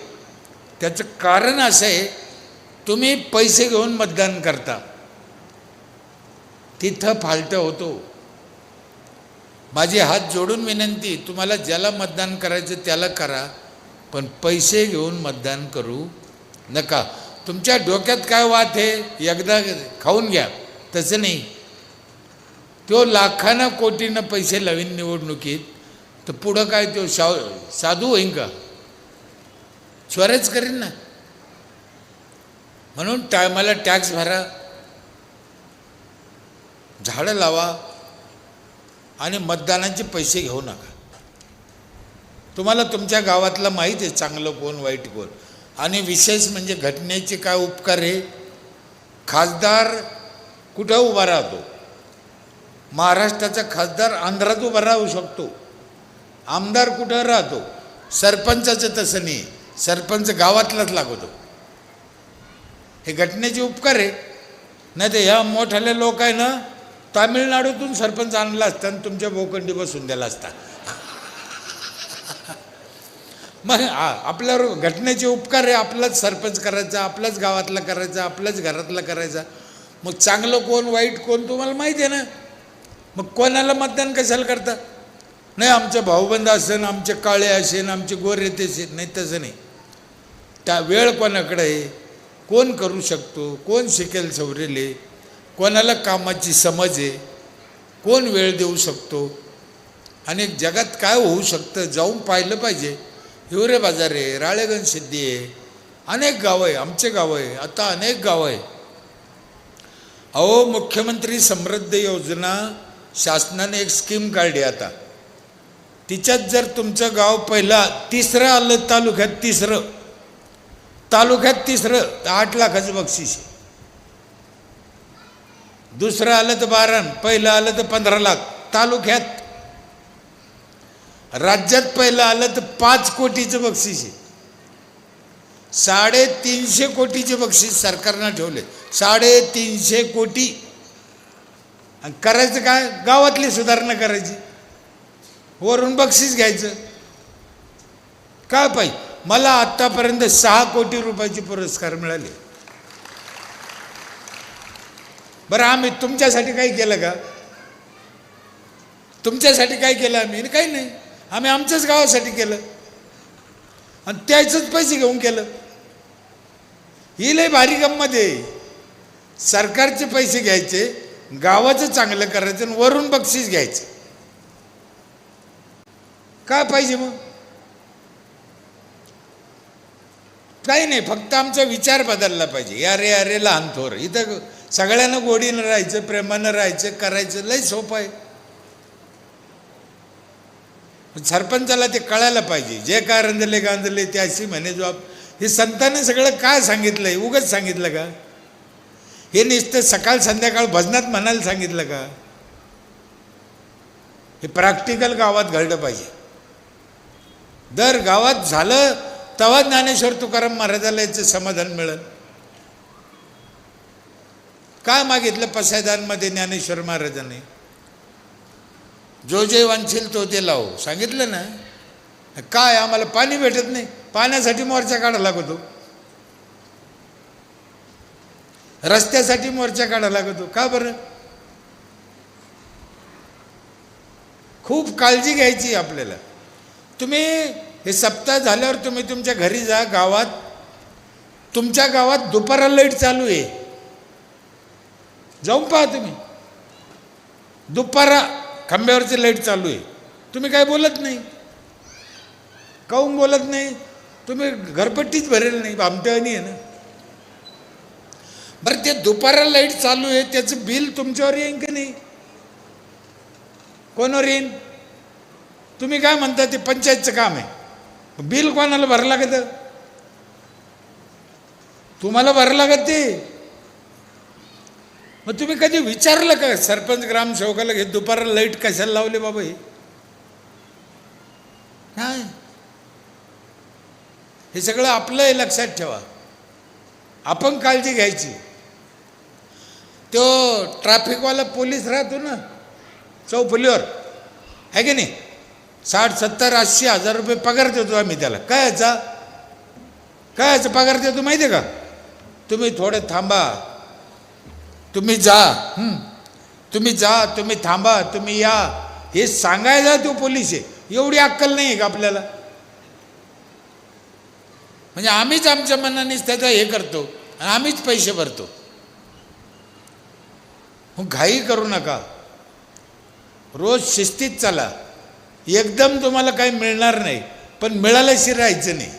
त्याचं कारण असं आहे, तुम्ही पैसे घेऊन मतदान करता, तिथं फाल्ट होतो. माझी हात जोडून विनंती, तुम्हाला ज्याला मतदान करायचं त्याला करा, पण पैसे घेऊन मतदान करू नका. तुमच्या डोक्यात काय वाद आहे एकदा खाऊन घ्या, तसं नाही. तो लाखानं कोटीनं पैसे लावीन निवडणुकीत, तर पुढं काय तो साधू होईन का? स्वरच करीन ना. म्हणून टायमाला टॅक्स भरा, झाडं लावा आणि मतदानाचे पैसे घेऊ नका. तुम्हाला तुमच्या गावातलं माहीत आहे चांगलं कोण वाईट कोण. आणि विशेष म्हणजे घटनेचे काय उपकार आहे. खासदार कुठं उभा राहतो? महाराष्ट्राचा खासदार आंध्रात उभा राहू शकतो. आमदार कुठं राहतो? सरपंचाचं तसं नाही, सरपंच गावातलाच लागतो. हे घटनेचे उपकार आहे. नाही तर ह्या मोठाले लोक आहे ना, तामिळनाडूतून सरपंच आणला असता आणि तुमच्या भोवखंडी बसून दिला असता. मग आपल्यावर घटनेचे उपकार आहे. आपलाच सरपंच करायचा, आपल्याच गावातला करायचा, आपल्याच घरातला करायचा. मग चांगलं कोण वाईट कोण तुम्हाला माहिती आहे ना. मग कोणाला मतदान कशाला करता? नाही आमचे भाऊबंद असेल, आमचे काळे असेल, आमचे गोरे असेल, नाही तसं नाही. त्या वेळ कोणाकडे आहे, कोण करू शकतो, कोण शिकेल सवरेले, कोणाला कामाची समज आहे, कोण वेळ देऊ शकतो, आणि जगात काय होऊ शकतं जाऊन पाहिलं पाहिजे. हिवरे बाजार आहे, राळेगण सिद्धी आहे, अनेक गावं आहे, आमचे गावं आहे, आता अनेक गावं आहे. अहो, मुख्यमंत्री समृद्धी योजना शासनाने एक स्कीम काढली आता. तिच्यात जर तुमचं गाव पहिला तिसरं आलं, तालुक्यात तिसरं तर 8 लाखाचं बक्षीस आहे. दुसरं आलं तर 12, पहिलं आलं तर 15 लाख तालुक्यात. राज्यात पहिलं आलं तर 5 कोटीचं बक्षीस आहे. 350 कोटीचे बक्षीस सरकारनं ठेवले, 350 कोटी. आणि करायचं काय, गावातली सुधारणा करायची, वरून बक्षीस घ्यायचं. काय पाहिजे, मला आत्तापर्यंत 6 कोटी रुपयाचे पुरस्कार मिळाले. बरं, आम्ही तुमच्यासाठी काही केलं का? तुमच्यासाठी काय केलं आम्ही? काही नाही, आम्ही आमच्याच गावासाठी केलं आणि त्याचेच पैसे घेऊन केलं. ही लय भारी गंमत आहे. सरकारचे पैसे घ्यायचे, गावाचं चांगलं करायचं आणि वरून बक्षीस घ्यायचं. काय पाहिजे मग? काही नाही, फक्त आमचा विचार बदलला पाहिजे. अरे अरे लहान थोर, इथं सगळ्यांना गोडीनं राहायचं, प्रेमानं राहायचं, करायचं लय सोपं आहे. सरपंचाला ते कळायला पाहिजे. जे काय रंजले गांजले ते अशी म्हणे जॉब. हे संतांनी सगळं काय सांगितलंय? उगाच सांगितलं का? हे नुसतं सकाळ संध्याकाळ भजनात म्हणायला सांगितलं का? हे प्रॅक्टिकल गावात घडलं पाहिजे. दर गावात झालं तेव्हा ज्ञानेश्वर तुकाराम महाराजाला याचं समाधान मिळेल. काय मागितलं पसायदानमध्ये ज्ञानेश्वर महाराजांनी? जो जे वांछील तो ते लावो, सांगितलं ना. काय आम्हाला पाणी भेटत नाही, पाण्यासाठी मोर्चा काढायला लागतो, रस्त्यासाठी मोर्चा काढायला लागतो. का बरं? खूप काळजी घ्यायची आपल्याला. तुम्ही हे सप्ताह झाल्यावर तुम्ही तुमच्या घरी जा, गावात, तुमच्या गावात दुपारा लाईट चालू आहे, जाऊन पहा तुम्ही. दुपारा खांब्यावरची लाईट चालू आहे, तुम्ही काय बोलत नाही. काहून बोलत नाही? तुम्ही घरपट्टीच भरेल नाही, आमट्यावानी आहे ना. बरं, ते दुपारा लाईट चालू आहे त्याचं बिल तुमच्यावर येईन की नाही? कोणावर येईन? तुम्ही काय म्हणता ते पंचायतचं काम आहे, बिल कोणाला भरावं लागतं? तुम्हाला भरावं लागत ते. मग तुम्ही कधी विचारलं का सरपंच ग्रामसेवकाला हे दुपारा लाईट कशाला लावले बाबा? हे सगळं आपलं आहे, लक्षात ठेवा. आपण काळजी घ्यायची. तो ट्रॅफिकवाला पोलीस राहतो ना चौफुलीवर, आहे की नाही, 60, 70, 80 हजार रुपये पगार देतो आम्ही त्याला. काय याचा पगार देतो माहिती आहे का? तुम्ही थोडं थांबा, तुम्ही जा, तुम्ही थांबा, तुम्ही या, हे सांगायला तो पोलीस आहे. एवढी अक्कल नाही आहे का आपल्याला? म्हणजे आम्हीच आमच्या मनानेच त्याचा हे करतो आणि आम्हीच पैसे भरतो. मग घाई करू नका, रोज शिस्तीत चला. एकदम तुम्हाला काही मिळणार नाही, पण मिळाल्याशी राहायचं नाही.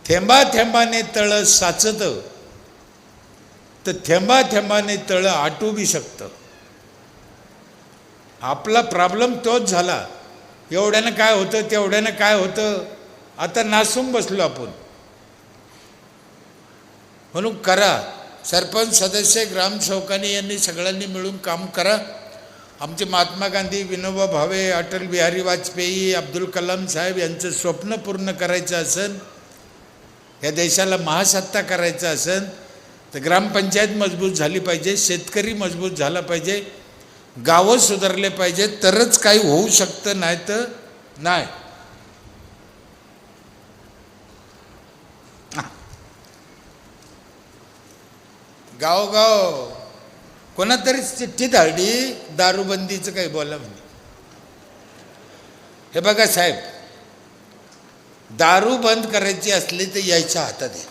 थेंबा थेंबाने तळ साचतं, तर थेंबा थेंबाने तळ आटू बी शकतं. आपला प्रॉब्लेम तोच झाला. एवढ्यानं काय होतं, तेवढ्यानं काय होतं, आता नासून बसलो आपण. म्हणून करा. सरपंच, सदस्य, ग्रामसेवकांनी यांनी सगळ्यांनी मिळून काम करा. आमचे महात्मा गांधी, विनोबा भावे, अटल बिहारी वाजपेयी, अब्दुल कलाम साहेब यांचं स्वप्न पूर्ण करायचं असेल, या देशाला महासत्ता करायचं असेल, तर ग्रामपंचायत मजबूत झाली पाहिजे, शेतकरी मजबूत झाला पाहिजे, गावं सुधारले पाहिजे, तरच काही होऊ शकतं, नाही तर नाही. गावोगाव कोणातरी चिठ्ठी धाडली दारूबंदीचं काही बोला म्हणे. हे बघा साहेब, दारू बंद करायची असली तर यायच्या हातात आहे.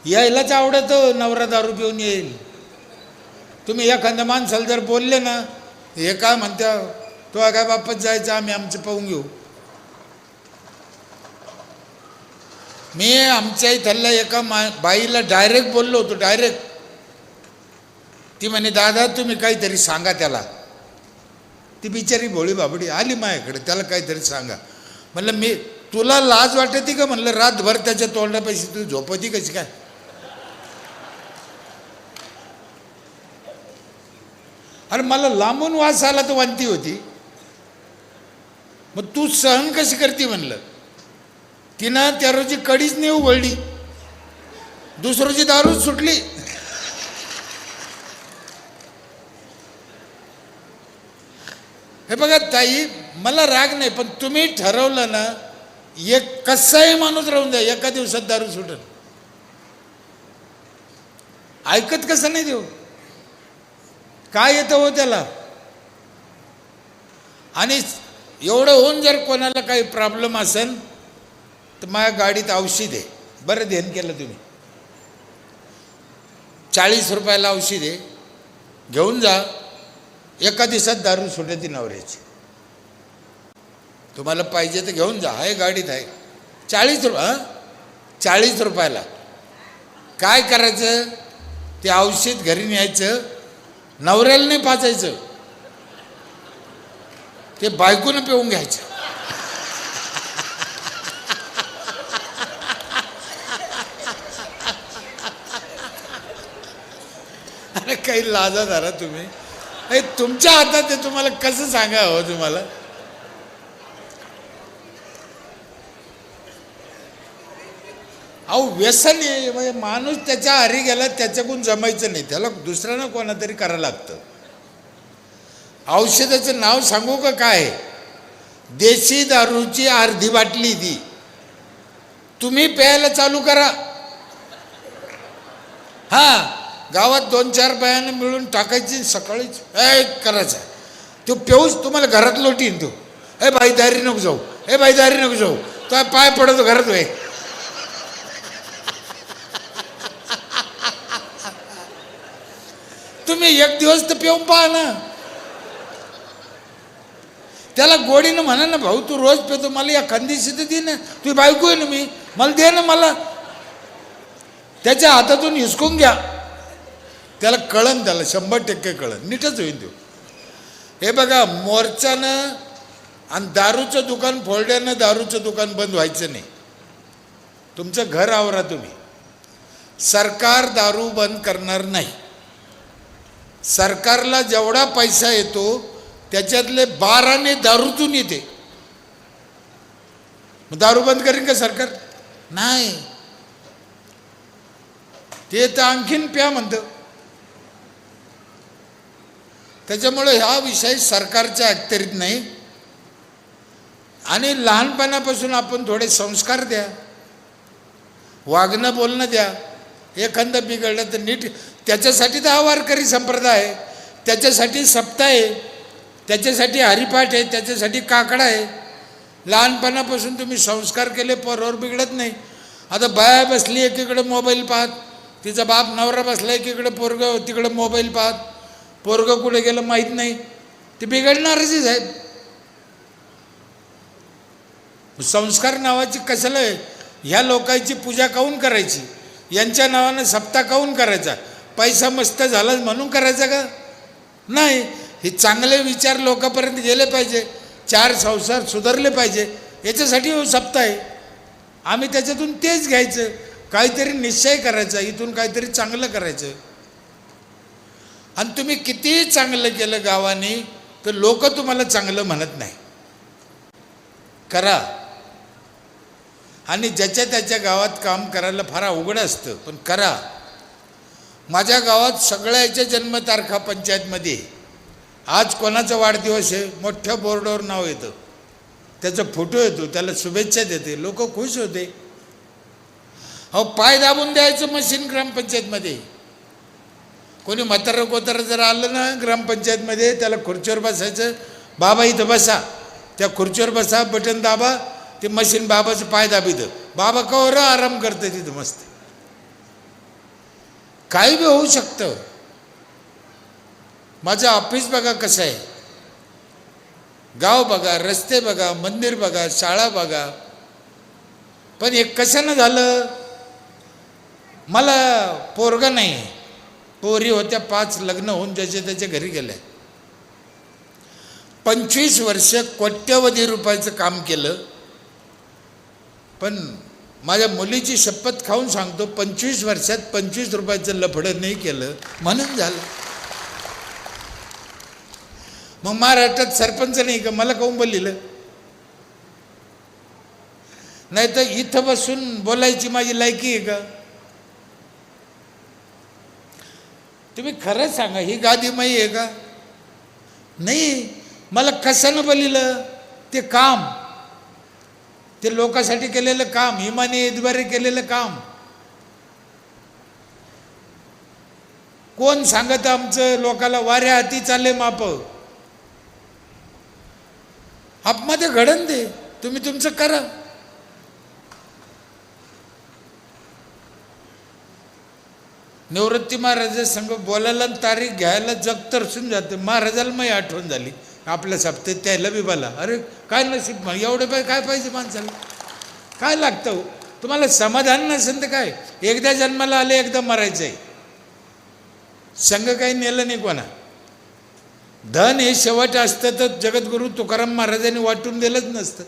यायलाच आवडतं नवरा दारू पिऊन येईल. तुम्ही एखाद्या माणसाला जर बोलले ना, हे काय म्हणत्या, तो काय बापच जायचं, आम्ही आमचं पाहून घेऊ. मी आमच्या इथल्या एका बाईला डायरेक्ट बोललो होतो, डायरेक्ट. ती म्हणे दादा तुम्ही काहीतरी सांगा त्याला. ती बिचारी भोळी बाबडी आली माझ्याकडे, त्याला काहीतरी सांगा. म्हणलं मी तुला लाज वाटते का? म्हणलं रातभर त्याच्या तोंडापाशी तू झोपती कशी काय? अरे मला लांबून वास आला तर वांती होती, मग तू सहन कशी करते म्हणलं. तिनं त्या रोजी कडीच नाही उघडली, दुसऱ्या रोजी दारूच सुटली. हे बघा ताई, मला राग नाही, पण तुम्ही ठरवलं ना, एक कसाही माणूस राहून द्या, एका दिवसात दारू सुटेल. ऐकत कसं नाही देऊ, काय येतं हो त्याला. आणि एवढं होऊन जर कोणाला काही प्रॉब्लेम असेल तर माझ्या गाडीत औषध आहे. बरं ध्यान केलं तुम्ही, 40 रुपयाला औषध आहे, घेऊन जा. एका दिवसात दारू सुटते नवऱ्याची. तुम्हाला पाहिजे तर घेऊन जा, आहे गाडीत आहे. 40 रुपयाला. काय करायचं, ते औषध घरी न्यायचं, नवऱ्याला नाही पाजायचं, ते बायकोनं पिऊन घ्यायचं. अरे काही लाजा धरा तुम्ही, हे तुमच्या हातात आहे, तुम्हाला कसं सांगावं तुम्हाला. अहो व्यसन आहे, म्हणजे माणूस त्याच्या आरी गेला, त्याच्याकडून जमायचं नाही, त्याला दुसऱ्यानं कोणातरी करायला लागतं. औषधाचं नाव सांगू का काय? देशी दारूची अर्धी बाटली ती तुम्ही प्यायला चालू करा. हां, गावात 2-4 बायानं मिळून टाकायची, सकाळीच करायचं. तो पेऊच तुम्हाला घरात लोटीन. तो बाई दारी नको जाऊ, बाई दारी नको जाऊ, तो पाय पडतो घरात होय. तुम्ही एक दिवस तर पिऊन पहा ना, त्याला गोडीनं म्हणा ना, भाऊ तू रोज पितो, मला या खंदीशी तर दे ना, तुझी बायको आहे ना मी, मला दे ना. मला त्याच्या हातातून हिसकून घ्या, त्याला कळन, त्याला 100% कळन, नीटच होईल तो. हे बघा, मोर्चानं आणि दारूचं दुकान फोडल्यानं दारूचं दुकान बंद व्हायचं नाही. तुमचं घर आवरा तुम्ही. सरकार दारू बंद करणार नाही. सरकारला जेवढा पैसा येतो त्याच्यातले 12 दारूतून येते. मग दारू बंद करेन का सरकार? नाही, ते तर आणखीन प्या म्हणतं. त्याच्यामुळे हा विषय सरकारच्या अखत्यारीत नाही. आणि लहानपणापासून आपण थोडे संस्कार द्या, वागणं बोलणं द्या. एखादं बिघडलं तर नीट, त्याच्यासाठी तर हा वारकरी संप्रदाय आहे, त्याच्यासाठी सप्ताह आहे, त्याच्यासाठी हरिपाठ आहे, त्याच्यासाठी काकडा आहे. लहानपणापासून तुम्ही संस्कार केले, पोरावर बिघडत नाही. आता बाया बसली एकीकडे मोबाईल पाहत, तिचा बाप नवरा बसला एकीकडे, पोरगं तिकडे मोबाईल पाहत, पोरगं कुठे गेलं माहीत नाही, ते बिघडणारच आहे. संस्कार नावाची कशाला आहे? ह्या लोकांची पूजा काऊन करायची? यांच्या नावानं सप्ताह काऊन करायचा? पैसा मस्त झाला म्हणून करायचा का? नाही. हे चांगले विचार लोकांपर्यंत गेले पाहिजे, 4 संसार सुधारले पाहिजे, याच्यासाठी सप्ताह आहे. आम्ही त्याच्यातून तेच घ्यायचं, काहीतरी निश्चय करायचा, इथून काहीतरी चांगलं करायचं. आणि तुम्ही कितीही चांगलं केलं गावाने तर लोक तुम्हाला चांगलं म्हणत नाही. करा. आणि ज्याच्या त्याच्या गावात काम करायला फार अवघड असतं, पण करा. माझ्या गावात सगळ्याच्या जन्मतारखा पंचायतमध्ये. आज कोणाचा वाढदिवस आहे, मोठ्या बोर्डावर नाव येतं, त्याचा फोटो येतो, त्याला शुभेच्छा देते, लोक खुश होते. अहो पाय दाबून द्यायचं मशीन ग्रामपंचायतमध्ये. कोणी म्हातारं कोतारं जर आलं ना ग्रामपंचायतमध्ये, त्याला खुर्चीवर बसायचं, बाबा इथं बसा, त्या खुर्चीवर बसा, बटन दाबा, ते मशीन बाबाचं पाय दाबितं, बाबा कवर आराम करतं तिथं मस्त. काही बी होऊ शकतं. माझं ऑफिस बघा कसं आहे, गाव बघा, रस्ते बघा, मंदिर बघा, शाळा बघा. पण एक कशानं झालं, मला पोरगा नाही, पोरी होत्या 5, लग्न होऊन ज्याच्या त्याच्या घरी गेल्या. 25 वर्ष कोट्यवधी रुपयाचं काम केलं, पण माझ्या मुलीची शपथ खाऊन सांगतो 25 वर्षात 25 रुपयाचं लफडं नाही केलं म्हणून झालं. मग महाराष्ट्रात सरपंच नाही का, मला काहून बोललेलं नाही? तर इथं बसून बोलायची माझी लायकी आहे का? तुम्ही खरं सांगा, ही गादीमाई आहे का? नाही. मला कशानं बोललेलं? ते काम, ते लोकांसाठी केलेलं काम, इमानी इतबारे केलेलं काम. कोण सांगत आमचं लोकाला वाऱ्या हाती चालले माप? आपमध्ये घडण दे, तुम्ही तुमचं करा. निवृत्ती महाराजा संघ बोलायला तारीख घ्यायला जग तरसून जाते. महाराजाला मग आठवण झाली आपल्या सप्तेत, त्याला बी बोला, अरे काय नशीब, एवढे काय पाहिजे माणसाला, काय लागतं? तुम्हाला समाधान नसेल तर काय, एकदा जन्माला आले एकदा मरायचं आहे. संघ काही नेलं नाही कोणा. धन हे शेवट असतं तर जगद्गुरू तुकाराम महाराजांनी वाटून दिलंच नसतं.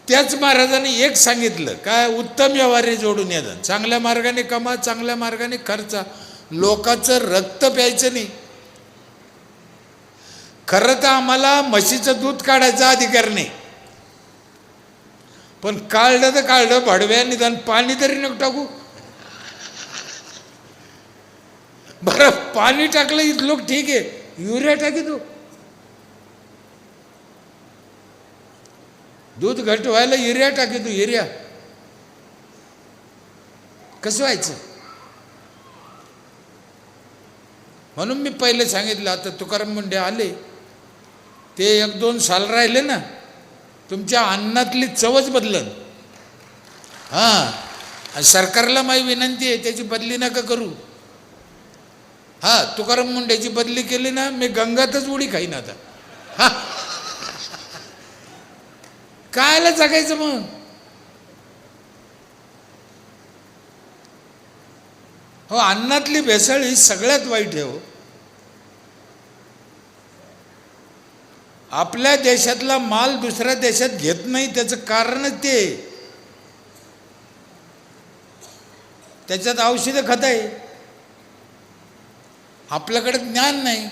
त्याच महाराजांनी एक सांगितलं, काय? उत्तम व्यवहारे जोडून या, चांगल्या मार्गाने कमा, चांगल्या मार्गाने खर्चा, लोकांचं रक्त प्यायचं नाही. खरं तर आम्हाला म्हशीचं दूध काढायचा अधिकार नाही, पण काढलं तर काढलं, भडव्या निदान पाणी तरी नको टाकू. बरं पाणी टाकलं इथं ठीक आहे, युरिया टाकी तू. दूध घट व्हायला युरिया टाकी तू, युरिया कसं व्हायचं? म्हणून मी पहिले सांगितलं, आता तुकाराम मुंडे आले ते 1-2 साल राहिले ना, तुमच्या अन्नातली चवच बदलन. हां, सरकारला माझी विनंती आहे, त्याची बदली नका करू. हां, तुकाराम मुंडेची बदली केली ना, मी गंगातच उडी खाईन आता. हां, कायला जगायचं मग? हो, अन्नातली भेसळ ही सगळ्यात वाईट आहे. हो, आपल्या देशातला माल दुसऱ्या देशात घेत नाही, त्याचं कारणच ते, त्याच्यात औषधं खत आहे. आपल्याकडे ज्ञान नाही.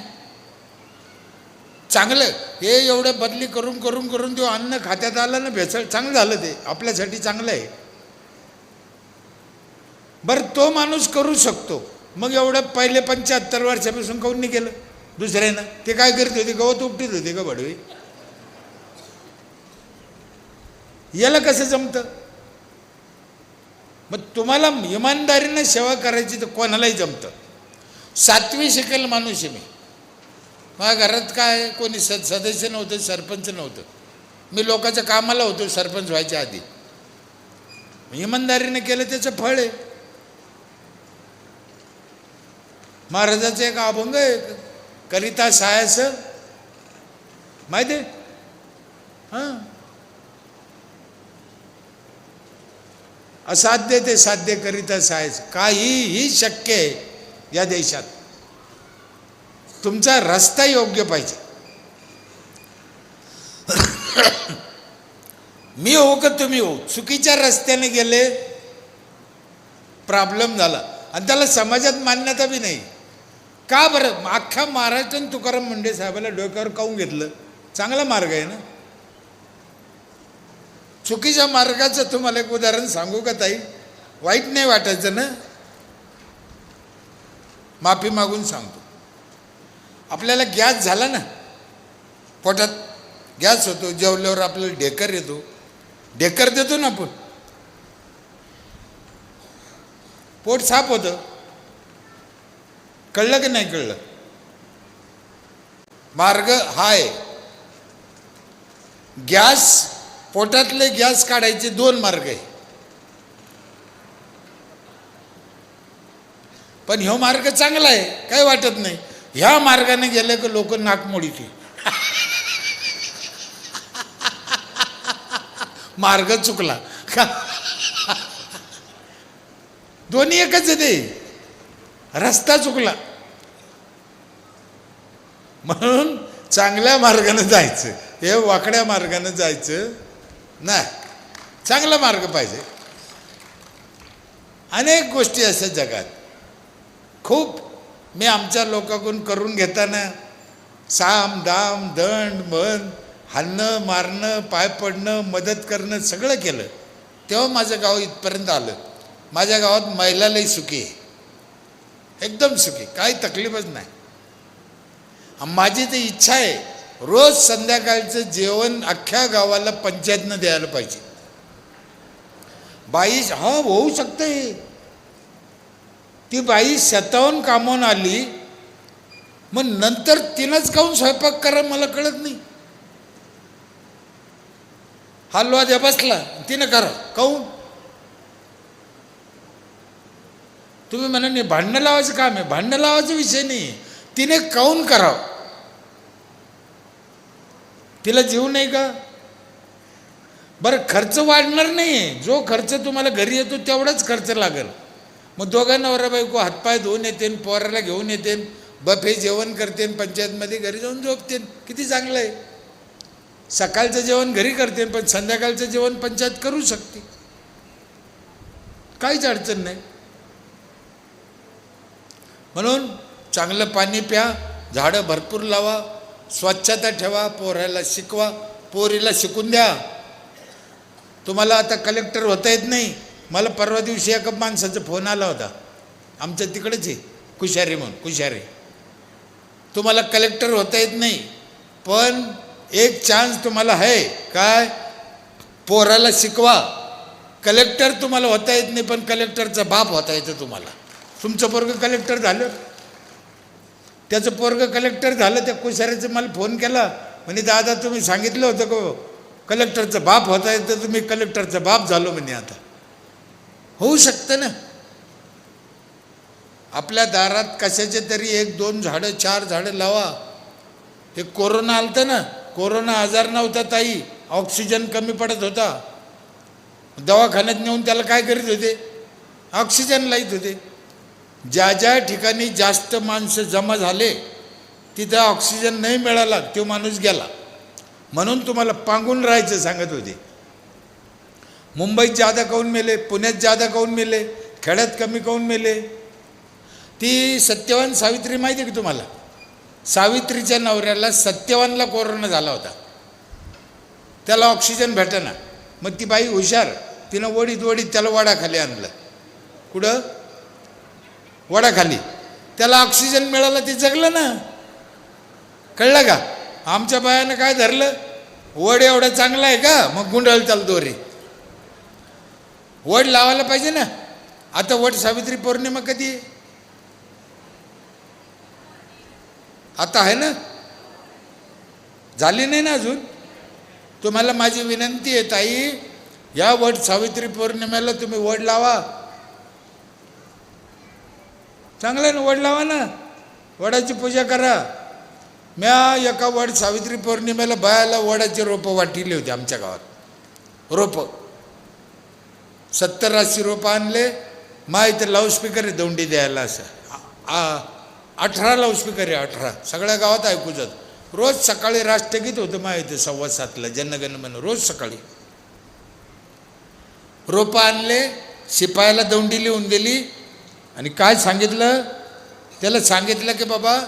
चांगलं हे एवढं बदली करून करून करून ते अन्न खात्यात आलं ना, भेसळ, चांगलं झालं, ते आपल्यासाठी चांगलं आहे. बरं तो माणूस करू शकतो, मग एवढं पहिले 75 वर्षापासून काऊन नाही केलं दुसऱ्यानं? ते काय करत होते, गवत उपटीत होते का भडवे? याला कसं जमतं? मग तुम्हाला इमानदारीनं सेवा करायची तर कोणालाही जमतं. 7वी शिकेल माणूस आहे मी. माझ्या घरात काय कोणी सदस्य नव्हतं, सरपंच नव्हतं. मी लोकांच्या कामाला होतो सरपंच व्हायच्या आधी. इमानदारीने केलं त्याचं फळ आहे. महाराजाचं एक अभंग आहे, करिता सायास, माहिती आहे? हां, असाध्य ते साध्य करिता सायास. काहीही शक्य आहे या देशात, तुमचा रस्ता योग्य पाहिजे. मी हो का तुम्ही हो, चुकीच्या रस्त्याने गेले, प्रॉब्लेम झाला, आणि त्याला समाजात मान्यता बी नाही. का बरं? अख्ख्या महाराष्ट्राने तुकाराम मुंडे साहेबाला डोक्यावर काऊन घेतलं? चांगला मार्ग आहे ना. चुकीच्या मार्गाचं तुम्हाला एक उदाहरण सांगू का ताई? वाईट नाही वाटायचं ना, माफी मागून सांगतो. आपल्याला गॅस झाला ना, पोटात गॅस होतो, जेवल्यावर आपल्याला ढेकर येतो, ढेकर देतो ना आपण, पोट साफ होतं. कळलं की नाही कळलं? मार्ग हा आहे. गॅस, पोटातले गॅस काढायचे 2 मार्ग आहे. पण ह्यो मार्ग चांगला आहे, काही वाटत नाही. ह्या मार्गाने गेले की लोक नाक मोडीते. मार्ग चुकला का? दोन्ही एकच आहे ते, रस्ता चुकला. म्हणून चांगल्या मार्गाने जायचं, हे वाकड्या मार्गाने जायचं नाही. चांगला मार्ग पाहिजे. अनेक गोष्टी अशा जगात खूप मी आमच्या लोकांकडून करून घेताना साम दाम दंड मन हाणणं मारणं पाय पडणं मदत करणं सगळं केलं, तेव्हा माझं गाव इथपर्यंत आलं. माझ्या गावात महिलालाही सुखी आहे, एकदम सुखी, काही तकलीफच नाही. माझी तर इच्छा आहे रोज संध्याकाळचं जेवण अख्ख्या गावाला पंचायतनं द्यायला पाहिजे. बाई हा होऊ शकते. ती बाई स्वतःहून कामावून आली, मग नंतर तिनंच काहून स्वयंपाक करा मला कळत नाही. हलवा द्या बसला, तिनं करा काहून? तुम्ही म्हणा नाही भांडणं लावायचं काम आहे, भांडणं लावायचा विषय नाही. तिने काहून करावं? तिला जीव नाही का? बरं खर्च वाढणार नाही, जो खर्च तुम्हाला घरी येतो तेवढाच खर्च लागेल. मग दोघा नवरा बायको हातपाय धुवून येते, पोराला घेऊन येते, बफे जेवण करते, पंचायतमध्ये घरी जाऊन झोपते. किती चांगलं आहे. सकाळचं जेवण घरी करते पण संध्याकाळचं जेवण पंचायत करू शकते, काहीच अडचण नाही. म्हणून चांगलं पाणी प्या, झाडं भरपूर लावा, स्वच्छता ठेवा, पोराला शिकवा, पोरीला शिकून द्या. तुम्हाला आता कलेक्टर होता येत नाही. मला परवा दिवशी एका माणसाचा फोन आला होता, आमच्या तिकडेच आहे कुशारी म्हणून, कुशारी. तुम्हाला कलेक्टर होता येत नाही पण एक चान्स तुम्हाला आहे, काय? पोराला शिकवा. कलेक्टर तुम्हाला होता येत नाही पण कलेक्टरचा बाप होता येतं तुम्हाला. तुमचं पोरगं कलेक्टर झालं, त्याचं पोरगं कलेक्टर झालं. त्या कुशारीचं मला फोन केला, म्हणे दादा तुम्ही सांगितलं होतं का कलेक्टरचा बाप होता येतं, तुम्ही कलेक्टरचा बाप झालो म्हणे. आता होऊ शकतं ना. आपल्या दारात कशाचे तरी 1-2 झाडं 4 झाडं लावा. हे कोरोना आलतं ना, कोरोना आजार नव्हता ताई, ऑक्सिजन कमी पडत होता. दवाखान्यात नेऊन त्याला काय करीत होते? ऑक्सिजन लाईत होते. ज्या ज्या ठिकाणी जास्त माणसं जमा झाले तिथं ऑक्सिजन नाही मिळाला, तो माणूस गेला. म्हणून तुम्हाला पांगून राहायचं सांगत होते. मुंबईत जादा काहून मेले, पुण्यात जादा काहून मेले, खेड्यात कमी काहून मेले? ती सत्यवान सावित्री माहिती आहे की तुम्हाला? सावित्रीच्या नवऱ्याला सत्यवानला कोरोना झाला होता, त्याला ऑक्सिजन भेटेना. मग ती बाई हुशार, तिनं वडीत वडीत त्याला वडाखाली आणलं. कुठं? वडाखाली. त्याला ऑक्सिजन मिळाला, ते जगलं ना. कळलं का? आमच्या बायानं काय धरलं? वड एवढा चांगला आहे का, मग गुंडाळ त्याला दोरी. वड लावायला पाहिजे ना. आता वट सावित्री पौर्णिमा कधी आहे? आता आहे ना, झाली नाही ना अजून. तुम्हाला माझी विनंती आहे ताई, या वट सावित्री पौर्णिमेला तुम्ही वड लावा. चांगलं ना, वड लावा ना, वडाची पूजा करा. म्या एका वड सावित्री पौर्णिमेला बायाला वडाचे रोपं वाटिले होते आमच्या गावात. रोपं 70-80 रोपं आणले. मा इथं लाऊडस्पीकर आहे दौंडी द्यायला, असं 18 लाऊडस्पीकर आहे, 18. सगळ्या गावात ऐकू जात. रोज सकाळी राष्ट्रगीत होतं मा इथं 7:15 जनगण मन, रोज सकाळी. रोपं आणले, शिपायाला दौंडी लिहून दिली आणि काय सांगितलं त्याला? सांगितलं की बाबा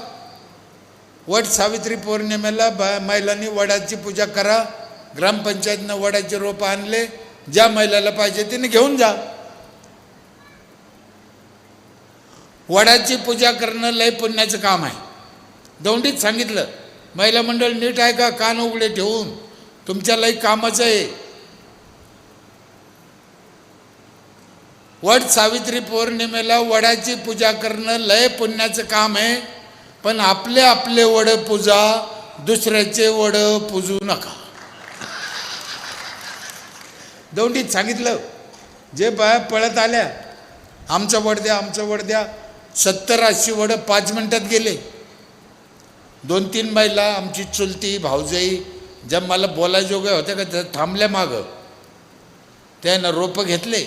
वट सावित्री पौर्णिमेला महिलांनी वडाची पूजा करा. ग्रामपंचायतनं वडाचे रोपं आणले, ज्या महिलाला पाहिजे तिने घेऊन जा. वडाची पूजा करणं लय पुण्याचं काम आहे. दौंडीत सांगितलं, महिला मंडळ नीट आहे का? कान उघडे ठेवून, तुमच्या लय कामाचं आहे. वट सावित्री पौर्णिमेला वडाची पूजा करणं लय पुण्याचं काम आहे. पण आपले आपले वड पूजा, दुसऱ्याचे वड पूजू नका. दौंडीत सांगितलं. जे बाया पळत आल्या, आमचं वड द्या, आमचं वड द्या, 70-80 वड 5 मिनिटात गेले. 2-3 बाईला आमची चुलती भाऊजाई ज्या मला बोलायजोग्या होत्या का त्या थांबल्या मागं. त्यानं रोपं घेतले.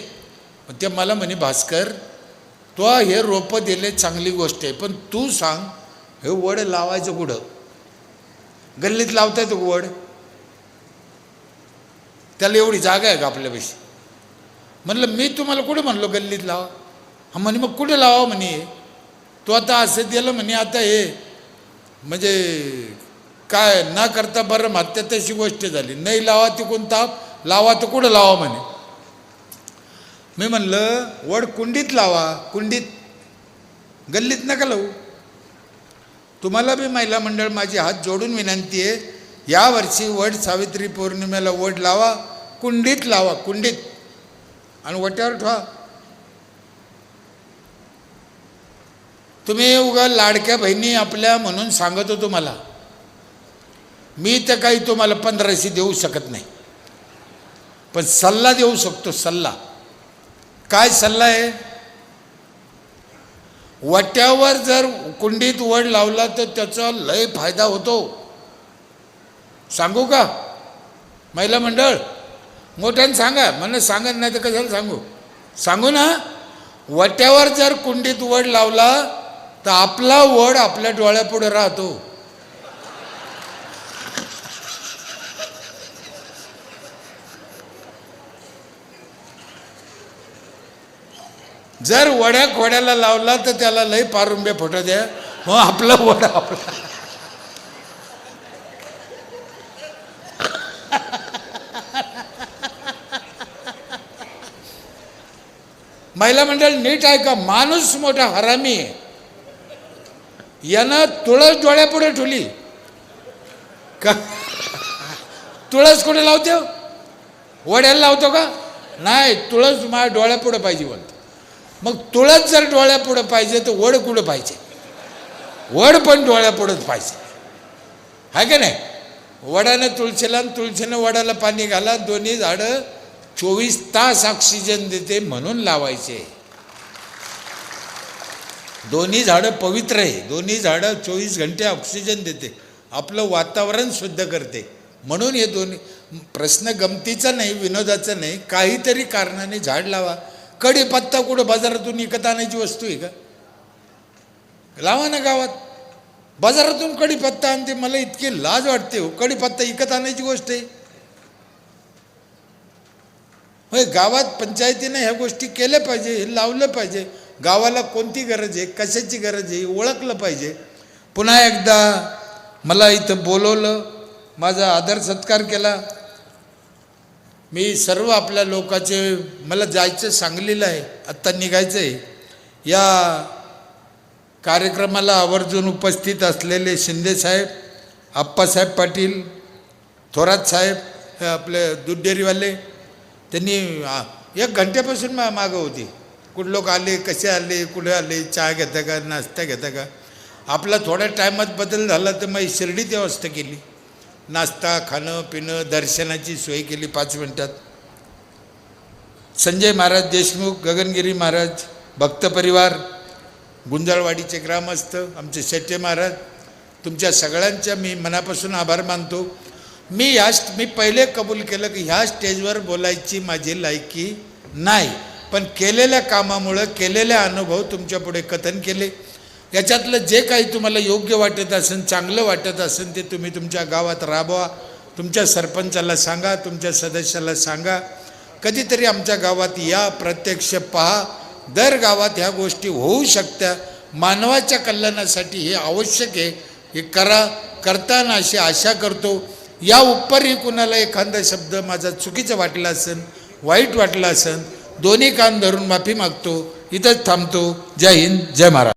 ते मला म्हणे, भास्कर तो हे रोपं दिले चांगली गोष्ट आहे, पण तू सांग हे वड लावायचं कुठं? गल्लीत लावता येतो वड? त्याला एवढी जागा आहे का आपल्यापाशी? म्हणलं मी तुम्हाला कुठं म्हणलो गल्लीत लावा? हा म्हणे मग कुठं लावा म्हणे? तो आता असं दिलं म्हणे, आता हे म्हणजे काय न करता बरं मात्या तशी गोष्ट झाली. नाही लावा तिकून ताप, लावा तर कुठं लावा म्हणे. मी म्हणलं वड कुंडीत लावा, कुंडीत, गल्लीत नका लावू. तुम्हाला बी महिला मंडळ माझी हात जोडून विनंती आहे, यावर्षी वड सावित्री पौर्णिमेला वड लावा, कुंडीत लावा, कुंडीत, आणि वट्यावर ठेवा. तुम्ही उगा लाडक्या बहिणी आपल्या म्हणून सांगत होतो मला. मी तर काही तुम्हाला 1500 देऊ शकत नाही, पण सल्ला देऊ शकतो. सल्ला काय सल्ला आहे? वट्यावर जर कुंडीत वड लावला तर त्याचा लय फायदा होतो. सांगू का महिला मंडळ? मोठ्यानं सांगा. मला सांगत नाही तर कशाला सांगू? सांगू ना. वट्यावर जर कुंडीत वड लावला तर आपला वड आपल्या डोळ्यापुढे राहतो. जर वड्या खोड्याला लावला तर त्याला लय पारुंबे फुटत द्या, मग आपला वड आपला. महिला मंडळ नीट आहे का? माणूस मोठा हरामी आहे. यानं तुळस डोळ्यापुढे ठेवली का? तुळस कुठे लावतो? वड्याला लावतो का? नाही, तुळस माझ्या डोळ्यापुढे पाहिजे बोलतो. मग तुळस जर डोळ्यापुढं पाहिजे तर वड कुठं पाहिजे? वड पण डोळ्यापुढंच पाहिजे, आहे का नाही? वडानं तुळशीला आणि तुळशीनं वडाला पाणी घाला. दोन्ही झाडं 24 तास ऑक्सिजन देते म्हणून लावायचे. दोन्ही झाडं पवित्र आहे. दोन्ही झाडं 24 घंटे ऑक्सिजन देते, आपलं वातावरण शुद्ध करते. म्हणून हे दोन्ही. प्रश्न गमतीचा नाही, विनोदाचा नाही, काहीतरी कारणाने झाड लावा. कढीपत्ता कुठं बाजारातून विकत आणायची वस्तू आहे का? लावा ना गावात. बाजारातून कढीपत्ता आणते, मला इतकी लाज वाटते हो. कढीपत्ता विकत आणायची गोष्ट आहे होय? गावात पंचायतीने ह्या गोष्टी केल्या पाहिजे, हे लावलं पाहिजे. गावाला कोणती गरज आहे, कशाची गरज आहे, ओळखलं पाहिजे. पुन्हा एकदा मला इथं बोलवलं, माझा आदर सत्कार केला. मी सर्व आपल्या लोकांचे, मला जायचं सांगलीला आहे, आत्ता निघायचं आहे. या कार्यक्रमाला आवर्जून उपस्थित असलेले शिंदेसाहेब, आप्पासाहेब पाटील, थोरात साहेब, हे आपले दूध डेअरीवाले, त्यांनी 1 घंट्यापासून मागं होती. कुठे लोक आले, कसे आले, कुठे आले, चहा घेता का, नाश्ता घेता का. आपला थोड्या टायमात बदल झाला तर मग शिर्डीत व्यवस्था केली. नाश्ता, खाणं पिणं, दर्शनाची सोय केली 5 मिनिटात. संजय महाराज देशमुख, गगनगिरी महाराज, भक्त परिवार, गुंजाळवाडीचे ग्रामस्थ, आमचे शेट्टे महाराज, तुमच्या सगळ्यांच्या मी मनापासून आभार मानतो. मी पहिले कबूल केलं की ह्या स्टेजवर बोलायची माझी लायकी नाही, पण केलेल्या कामामुळं, केलेल्या अनुभव तुमच्या पुढे कथन केले. याच्यातलं जे काही तुम्हाला योग्य वाटत असेल, चांगलं वाटत असेल, ते तुम्ही तुमच्या गावात राबवा. तुमच्या सरपंचाला सांगा, तुमच्या सदस्याला सांगा, कधीतरी आमच्या गावात या, प्रत्यक्ष पहा. दर गावात ह्या गोष्टी होऊ शकत्या. मानवाच्या कल्याणासाठी हे आवश्यक आहे. हे करताना अशी आशा करतो. या उपरही कुणाला एखादा शब्द माझा चुकीचा वाटला असेल, वाईट वाटला असेल, दोन्ही कान धरून माफी मागतो. इथंच थांबतो. जय हिंद, जय महाराज.